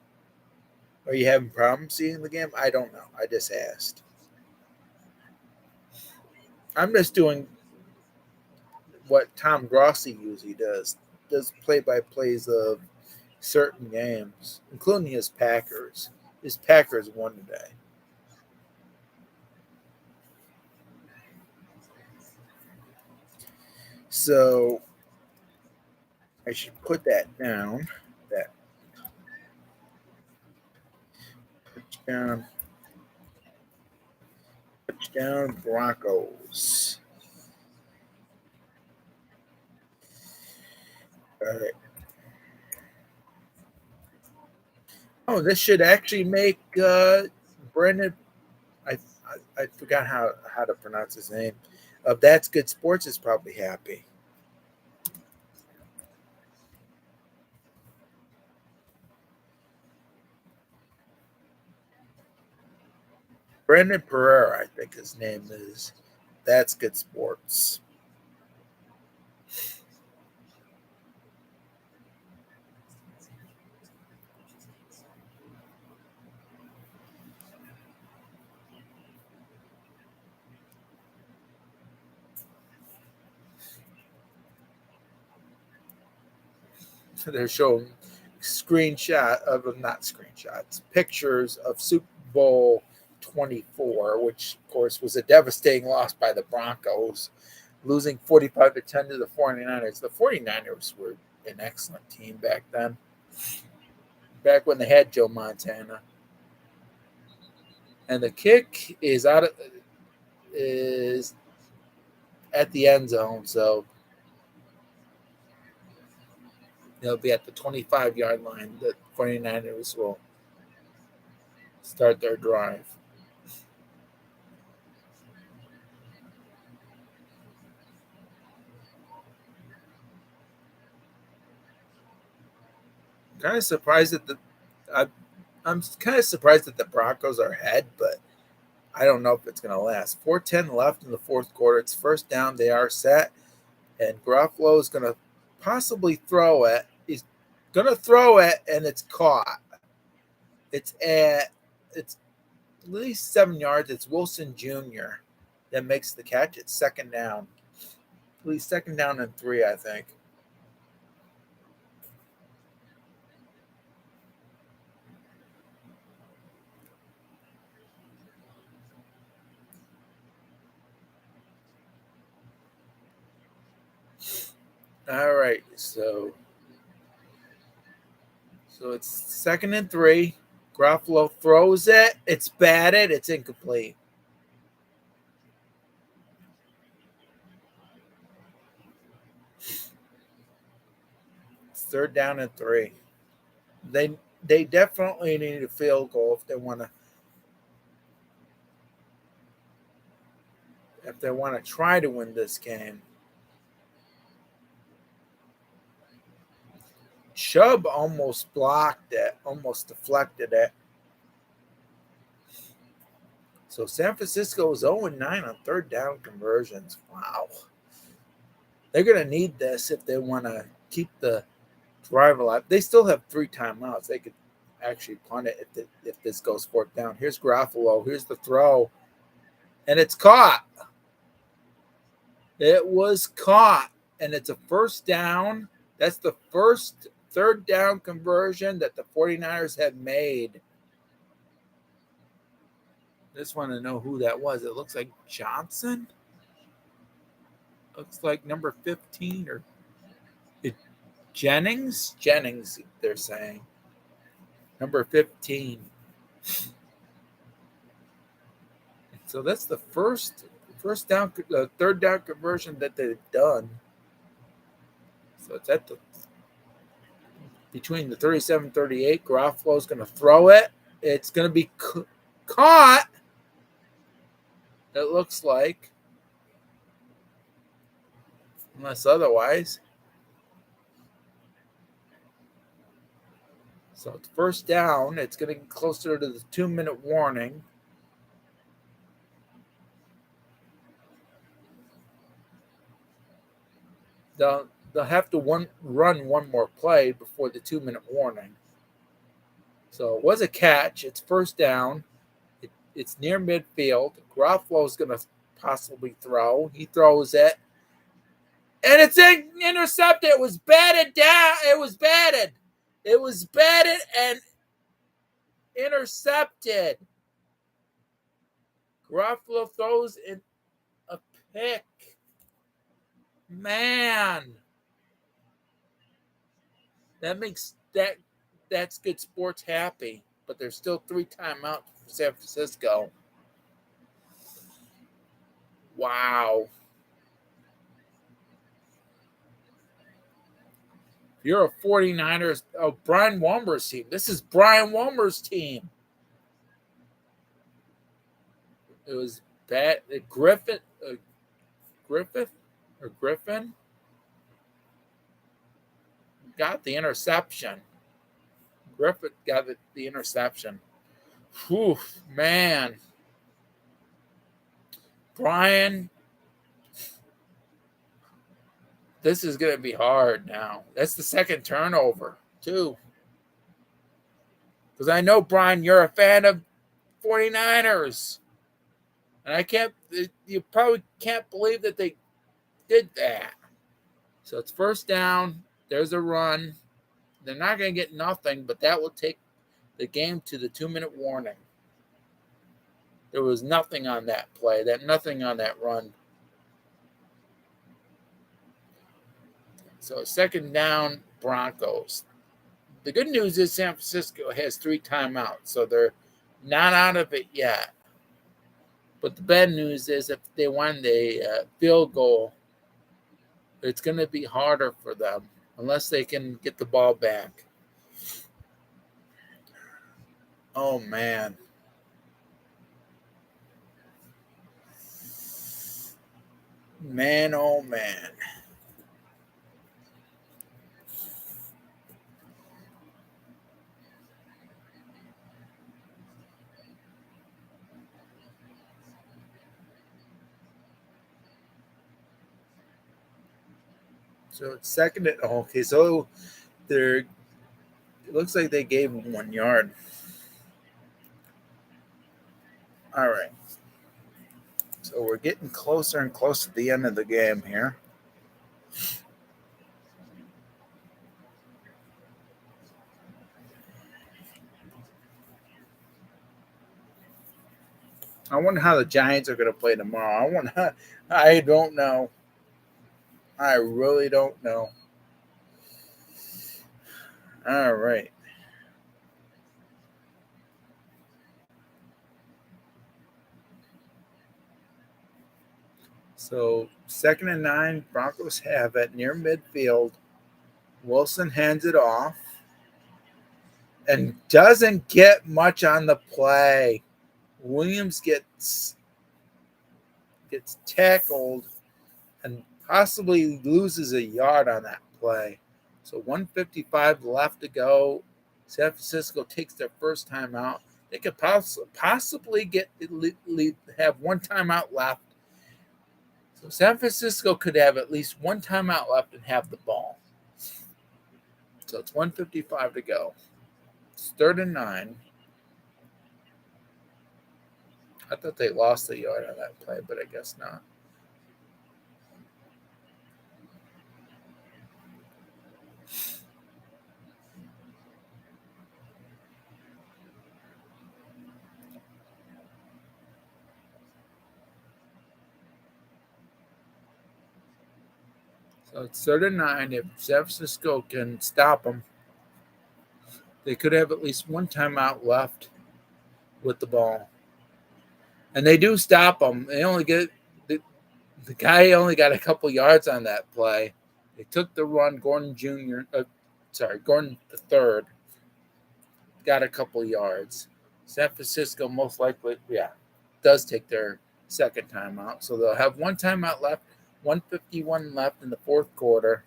Are you having problems seeing the game? I don't know. I just asked. I'm just doing what Tom Grossi usually does play-by-plays of certain games, including his Packers. His Packers won today. So I should put that down. That touchdown Broncos. All right. Oh, this should actually make Brendan. I forgot how to pronounce his name. That's Good Sports is probably happy. Brendan Pereira, I think his name is. That's Good Sports. They're showing not screenshots, pictures of Super Bowl 24, which of course was a devastating loss by the Broncos, losing 45-10 to the 49ers. The 49ers were an excellent team back then, back when they had Joe Montana. And the kick is at the end zone, so it'll be at the 25-yard line. The 49ers will start their drive. Kind of surprised that I'm kind of surprised that the Broncos are ahead, but I don't know if it's going to last. 4:10 left in the fourth quarter. It's first down. They are set, and Garoppolo is going to possibly throw it. He's going to throw it, and it's caught. It's at least 7 yards. It's Wilson Jr. that makes the catch. It's second down. At least second down and 3, I think. All right, so it's second and 3. Garoppolo throws it. It's batted. It's incomplete. It's third down and 3. They definitely need a field goal if they want to try to win this game. Chubb almost blocked it, almost deflected it. So San Francisco is 0-9 on third down conversions. Wow. They're going to need this if they want to keep the drive alive. They still have 3 timeouts. They could actually punt it if this goes 4th down. Here's Garofalo. Here's the throw. And it's caught. It was caught. And it's a 1st down. That's the first 3rd down conversion that the 49ers have made. Just want to know who that was. It looks like Johnson. Looks like number 15 or Jennings, they're saying. Number 15. So that's the first down, 3rd down conversion that they've done. So it's at the between the 37-38. Garofalo's going to throw it. It's going to be caught. It looks like, unless otherwise. So it's 1st down. It's getting closer to the 2-minute warning. They'll have to run one more play before the 2-minute warning. So it was a catch. It's 1st down. It's near midfield. Garofalo's going to possibly throw. He throws it. And it's intercepted. It was batted down. It was batted and intercepted. Garofalo throws in a pick. Man. That makes that's good sports happy. But there's still 3 timeouts for San Francisco. Wow. You're a 49ers. Oh, Brian Walmer's team. This is Brian Walmer's team. It was bad. Griffin got the interception. Griffith got the interception. Whew, man. Brian, this is going to be hard now. That's the 2nd turnover, too. Because I know, Brian, you're a fan of 49ers. And you probably can't believe that they did that. So it's 1st down. There's a run. They're not going to get nothing, but that will take the game to the 2-minute warning. There was nothing on that play, nothing on that run. So 2nd down, Broncos. The good news is San Francisco has 3 timeouts, so they're not out of it yet. But the bad news is if they won the field goal, it's going to be harder for them unless they can get the ball back. Oh, man. Man, oh, man. So it's 2nd and okay. So it looks like they gave him 1 yard. All right. So we're getting closer and closer to the end of the game here. I wonder how the Giants are going to play tomorrow. I don't know. I really don't know. All right. So 2nd and 9, Broncos have it near midfield. Wilson hands it off and doesn't get much on the play. Williams gets tackled and possibly loses a yard on that play. So 1:55 left to go. San Francisco takes their 1st timeout. They could possibly have 1 timeout left. So San Francisco could have at least one timeout left and have the ball. So it's 1:55 to go. It's 3rd and 9. I thought they lost a yard on that play, but I guess not. So it's 3rd and 9. If San Francisco can stop them, they could have at least one timeout left with the ball. And they do stop them. They only get the guy only got a couple yards on that play. They took the run. Gordon the third, got a couple yards. San Francisco most likely, does take their second timeout. So they'll have one timeout left, 1:51 left in the fourth quarter.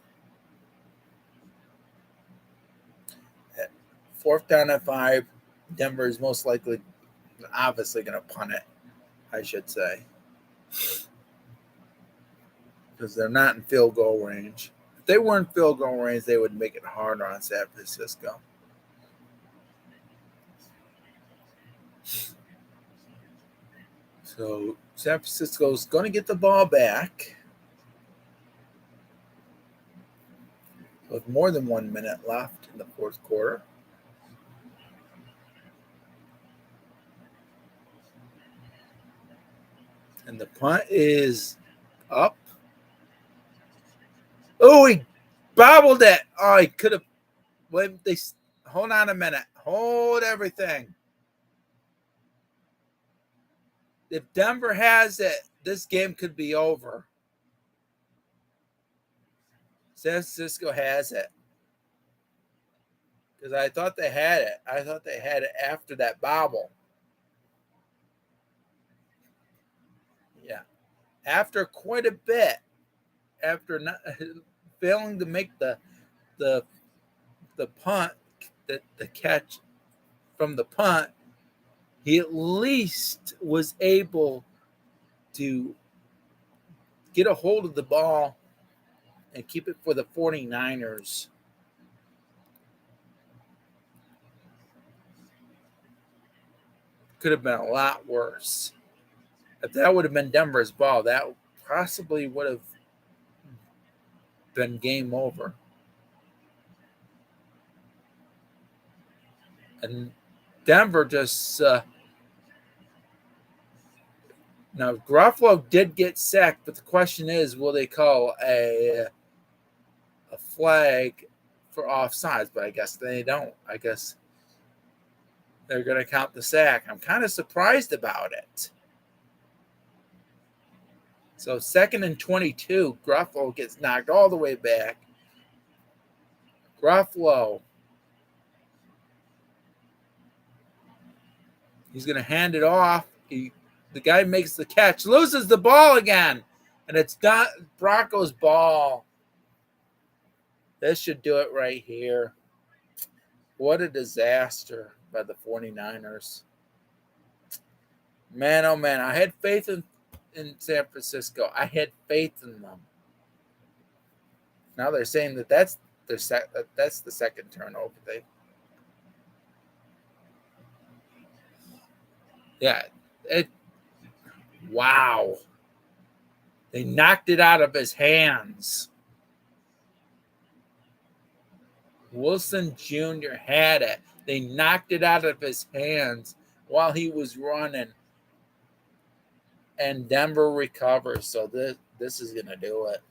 4th down and 5. Denver is most likely, obviously, going to punt it, I should say, because they're not in field goal range. If they were in field goal range, they would make it harder on San Francisco. So San Francisco's going to get the ball back with more than 1 minute left in the fourth quarter. And the punt is up. Oh, he bobbled it. Oh, he could have. Hold on a minute. Hold everything. If Denver has it, this game could be over. San Francisco has it. Because I thought they had it. I thought they had it after that bobble. Yeah. After quite a bit, after not failing to make the punt, the catch from the punt, he at least was able to get a hold of the ball and keep it for the 49ers. Could have been a lot worse. If that would have been Denver's ball, that possibly would have been game over. And Denver just now Garoppolo did get sacked, but the question is, will they call a flag for offsides? But I guess they don't. I guess they're going to count the sack. I'm kind of surprised about it. So 2nd and 22, Garoppolo gets knocked all the way back. Garoppolo, he's going to hand it off. The guy makes the catch, loses the ball again, and it's not Broncos' ball. This should do it right here. What a disaster by the 49ers. Man, oh man, I had faith in San Francisco. I had faith in them. Now they're saying that's the second turnover. Wow. They knocked it out of his hands. Wilson Jr. had it. They knocked it out of his hands while he was running. And Denver recovers. So this is going to do it.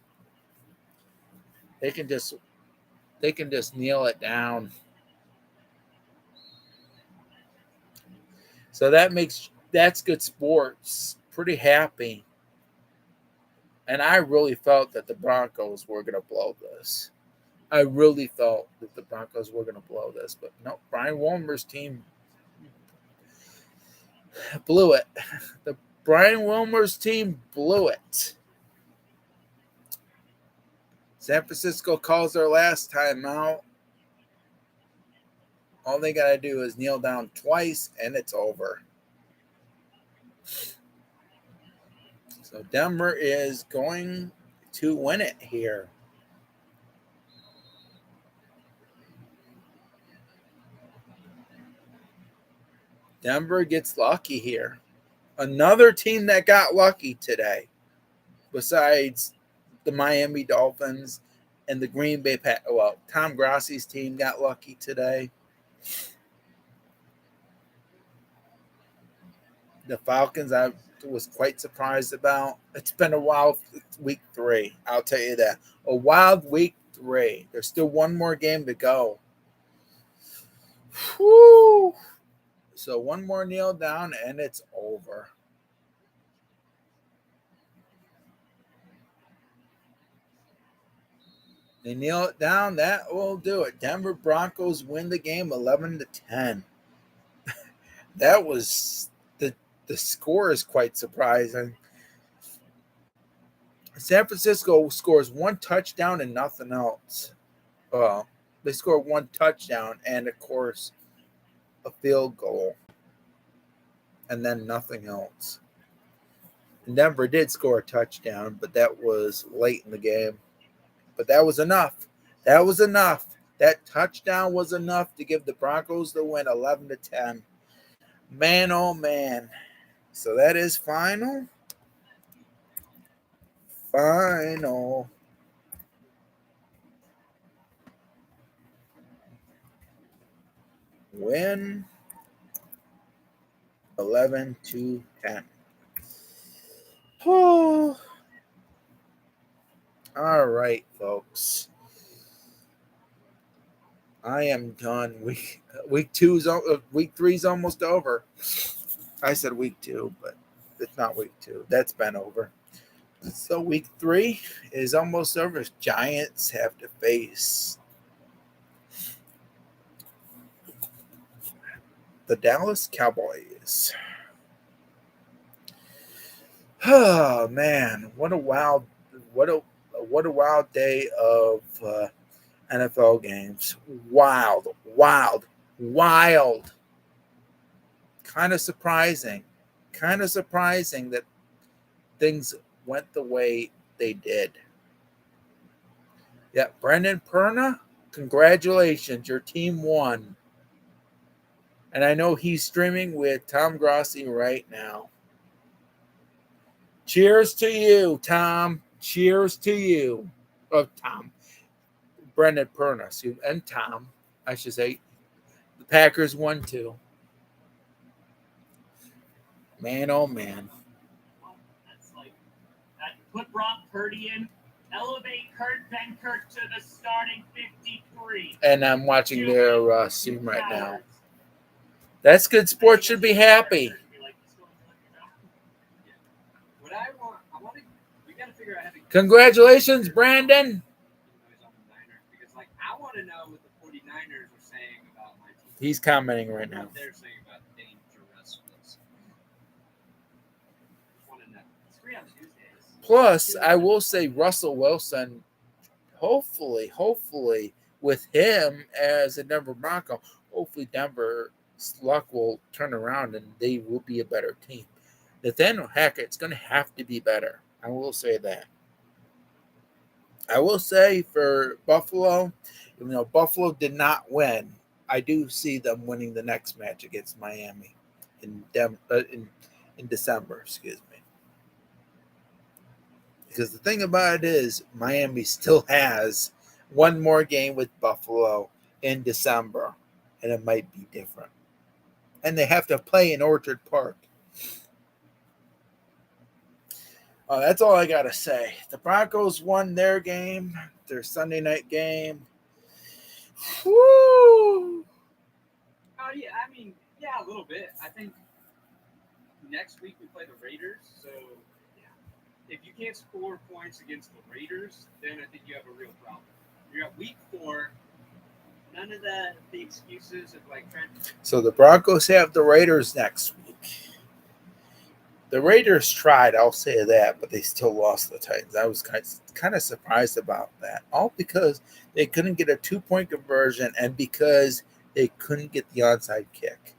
They can just kneel it down. So that's good sports. Pretty happy. And I really felt that the Broncos were going to blow this. I really felt that the Broncos were going to blow this. But no, Brian Wilmer's team blew it. The Brian Wilmer's team blew it. San Francisco calls their last timeout. All they got to do is kneel down twice, and it's over. So Denver is going to win it here. Denver gets lucky here. Another team that got lucky today, besides the Miami Dolphins and the Green Bay Packers. Well, Tom Grassi's team got lucky today. The Falcons, I was quite surprised about. It's been a wild week 3. I'll tell you that. A wild week 3. There's still one more game to go. Whew. So one more kneel down and it's over. They kneel it down. That will do it. Denver Broncos win the game 11-10. That was the score is quite surprising. San Francisco scores one touchdown and nothing else. They score one touchdown and, of course, a field goal, and then nothing else. Denver did score a touchdown, but that was late in the game. But that was enough. That was enough. That touchdown was enough to give the Broncos the win 11-10. Man, oh, man. So that is final. Final. Win 11-10. Oh. All right, folks. I am done. Week 3 is almost over. I said week 2, but it's not week 2. That's been over. So week 3 is almost over. Giants have to face the Dallas Cowboys. Oh man, what a wild day of NFL games. Wild. Kind of surprising that things went the way they did. Yeah, Brendan Perna, congratulations, your team won. And I know he's streaming with Tom Grossi right now. Cheers to you, Tom. Cheers to you. Oh, Tom. Brendan Perna, and Tom, I should say. The Packers won too. Man, oh man. That's like that. Put Brock Purdy in. Elevate Kurt Benkert to the starting 53. And I'm watching their stream right now. That's good. Sports should be happy. Congratulations, Brandon. Because, I want to know what the 49ers are saying about my team. He's commenting right now. What they're saying about dangerousness. Want to know. It's free on Tuesdays. Plus, I will say Russell Wilson, hopefully, with him as a Denver Bronco, hopefully Denver's luck will turn around and they will be a better team. Nathaniel Hackett's going to have to be better. I will say that. I will say for Buffalo, even though Buffalo did not win, I do see them winning the next match against Miami in December. Excuse me. Because the thing about it is, Miami still has one more game with Buffalo in December, and it might be different. And they have to play in Orchard Park. That's all I got to say. The Broncos won their game, their Sunday night game. Woo! Yeah, I mean, a little bit. I think next week we play the Raiders, so if you can't score points against the Raiders, then I think you have a real problem. You're at week 4. None of the excuses of trying to... So the Broncos have the Raiders next week. The Raiders tried, I'll say that, but they still lost the Titans. I was kind of surprised about that. All because they couldn't get a 2-point conversion and because they couldn't get the onside kick.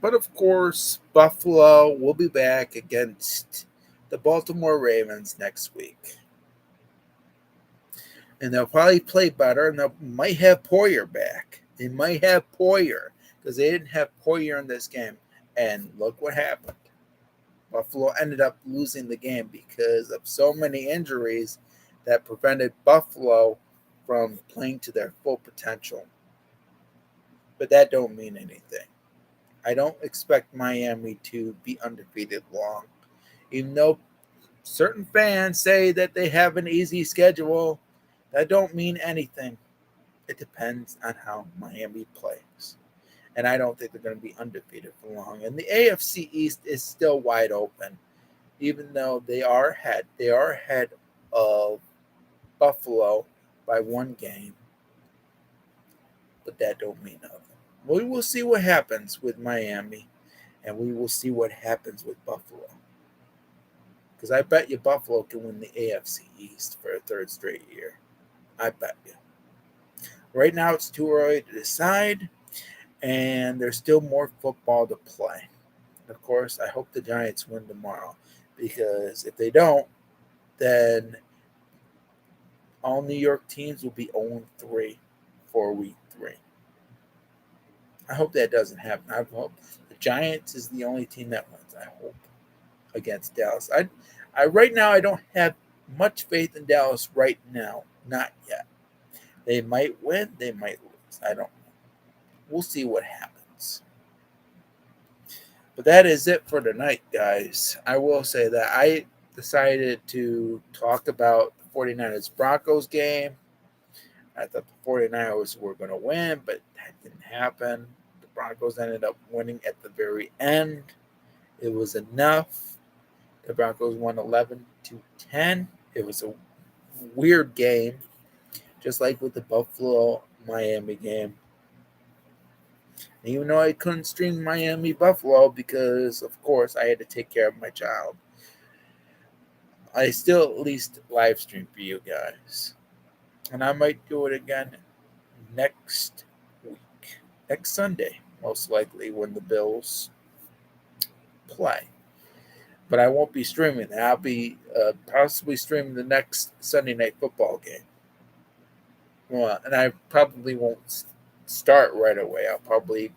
But of course, Buffalo will be back against the Baltimore Ravens next week. And they'll probably play better, and they might have Poyer back. They might have Poyer because they didn't have Poyer in this game. And look what happened. Buffalo ended up losing the game because of so many injuries that prevented Buffalo from playing to their full potential. But that don't mean anything. I don't expect Miami to be undefeated long. Even though certain fans say that they have an easy schedule, that don't mean anything. It depends on how Miami plays. And I don't think they're going to be undefeated for long. And the AFC East is still wide open, even though they are ahead. They are ahead of Buffalo by one game, but that don't mean nothing. We will see what happens with Miami, and we will see what happens with Buffalo. Because I bet you Buffalo can win the AFC East for a third straight year. I bet you. Right now, it's too early to decide, and there's still more football to play. Of course, I hope the Giants win tomorrow, because if they don't, then all New York teams will be 0-3 for week 3. I hope that doesn't happen. I hope the Giants is the only team that wins. I hope against Dallas. I right now I don't have much faith in Dallas right now. Not yet. They might win. They might lose. I don't know. We'll see what happens. But that is it for tonight, guys. I will say that I decided to talk about the 49ers Broncos game. I thought the 49ers were going to win, but that didn't happen. The Broncos ended up winning at the very end. It was enough. The Broncos won 11-10. It was a weird game, just like with the Buffalo Miami game. Even though I couldn't stream Miami Buffalo because, of course, I had to take care of my child, I still at least live stream for you guys. And I might do it again next week, next Sunday, most likely, when the Bills play. But I won't be streaming that. I'll be possibly streaming the next Sunday night football game. Well, and I probably won't start right away. I'll probably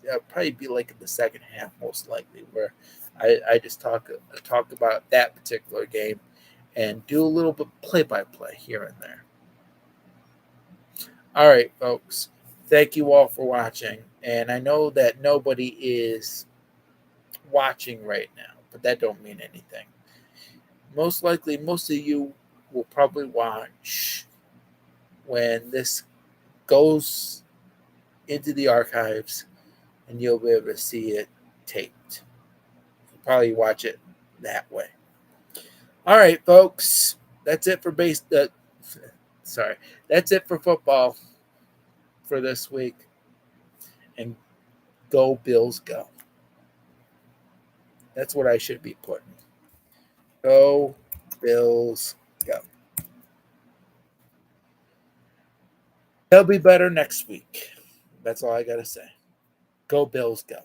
be like in the second half, most likely, where I just talk about that particular game and do a little bit play by play here and there. All right, folks. Thank you all for watching, and I know that nobody is watching right now, but that don't mean anything. Most likely, most of you will probably watch when this goes into the archives, and you'll be able to see it taped. You'll probably watch it that way. All right, folks. That's it for that's it for football for this week. And go Bills, go. That's what I should be putting. Go Bills, go. They'll be better next week. That's all I got to say. Go Bills, go.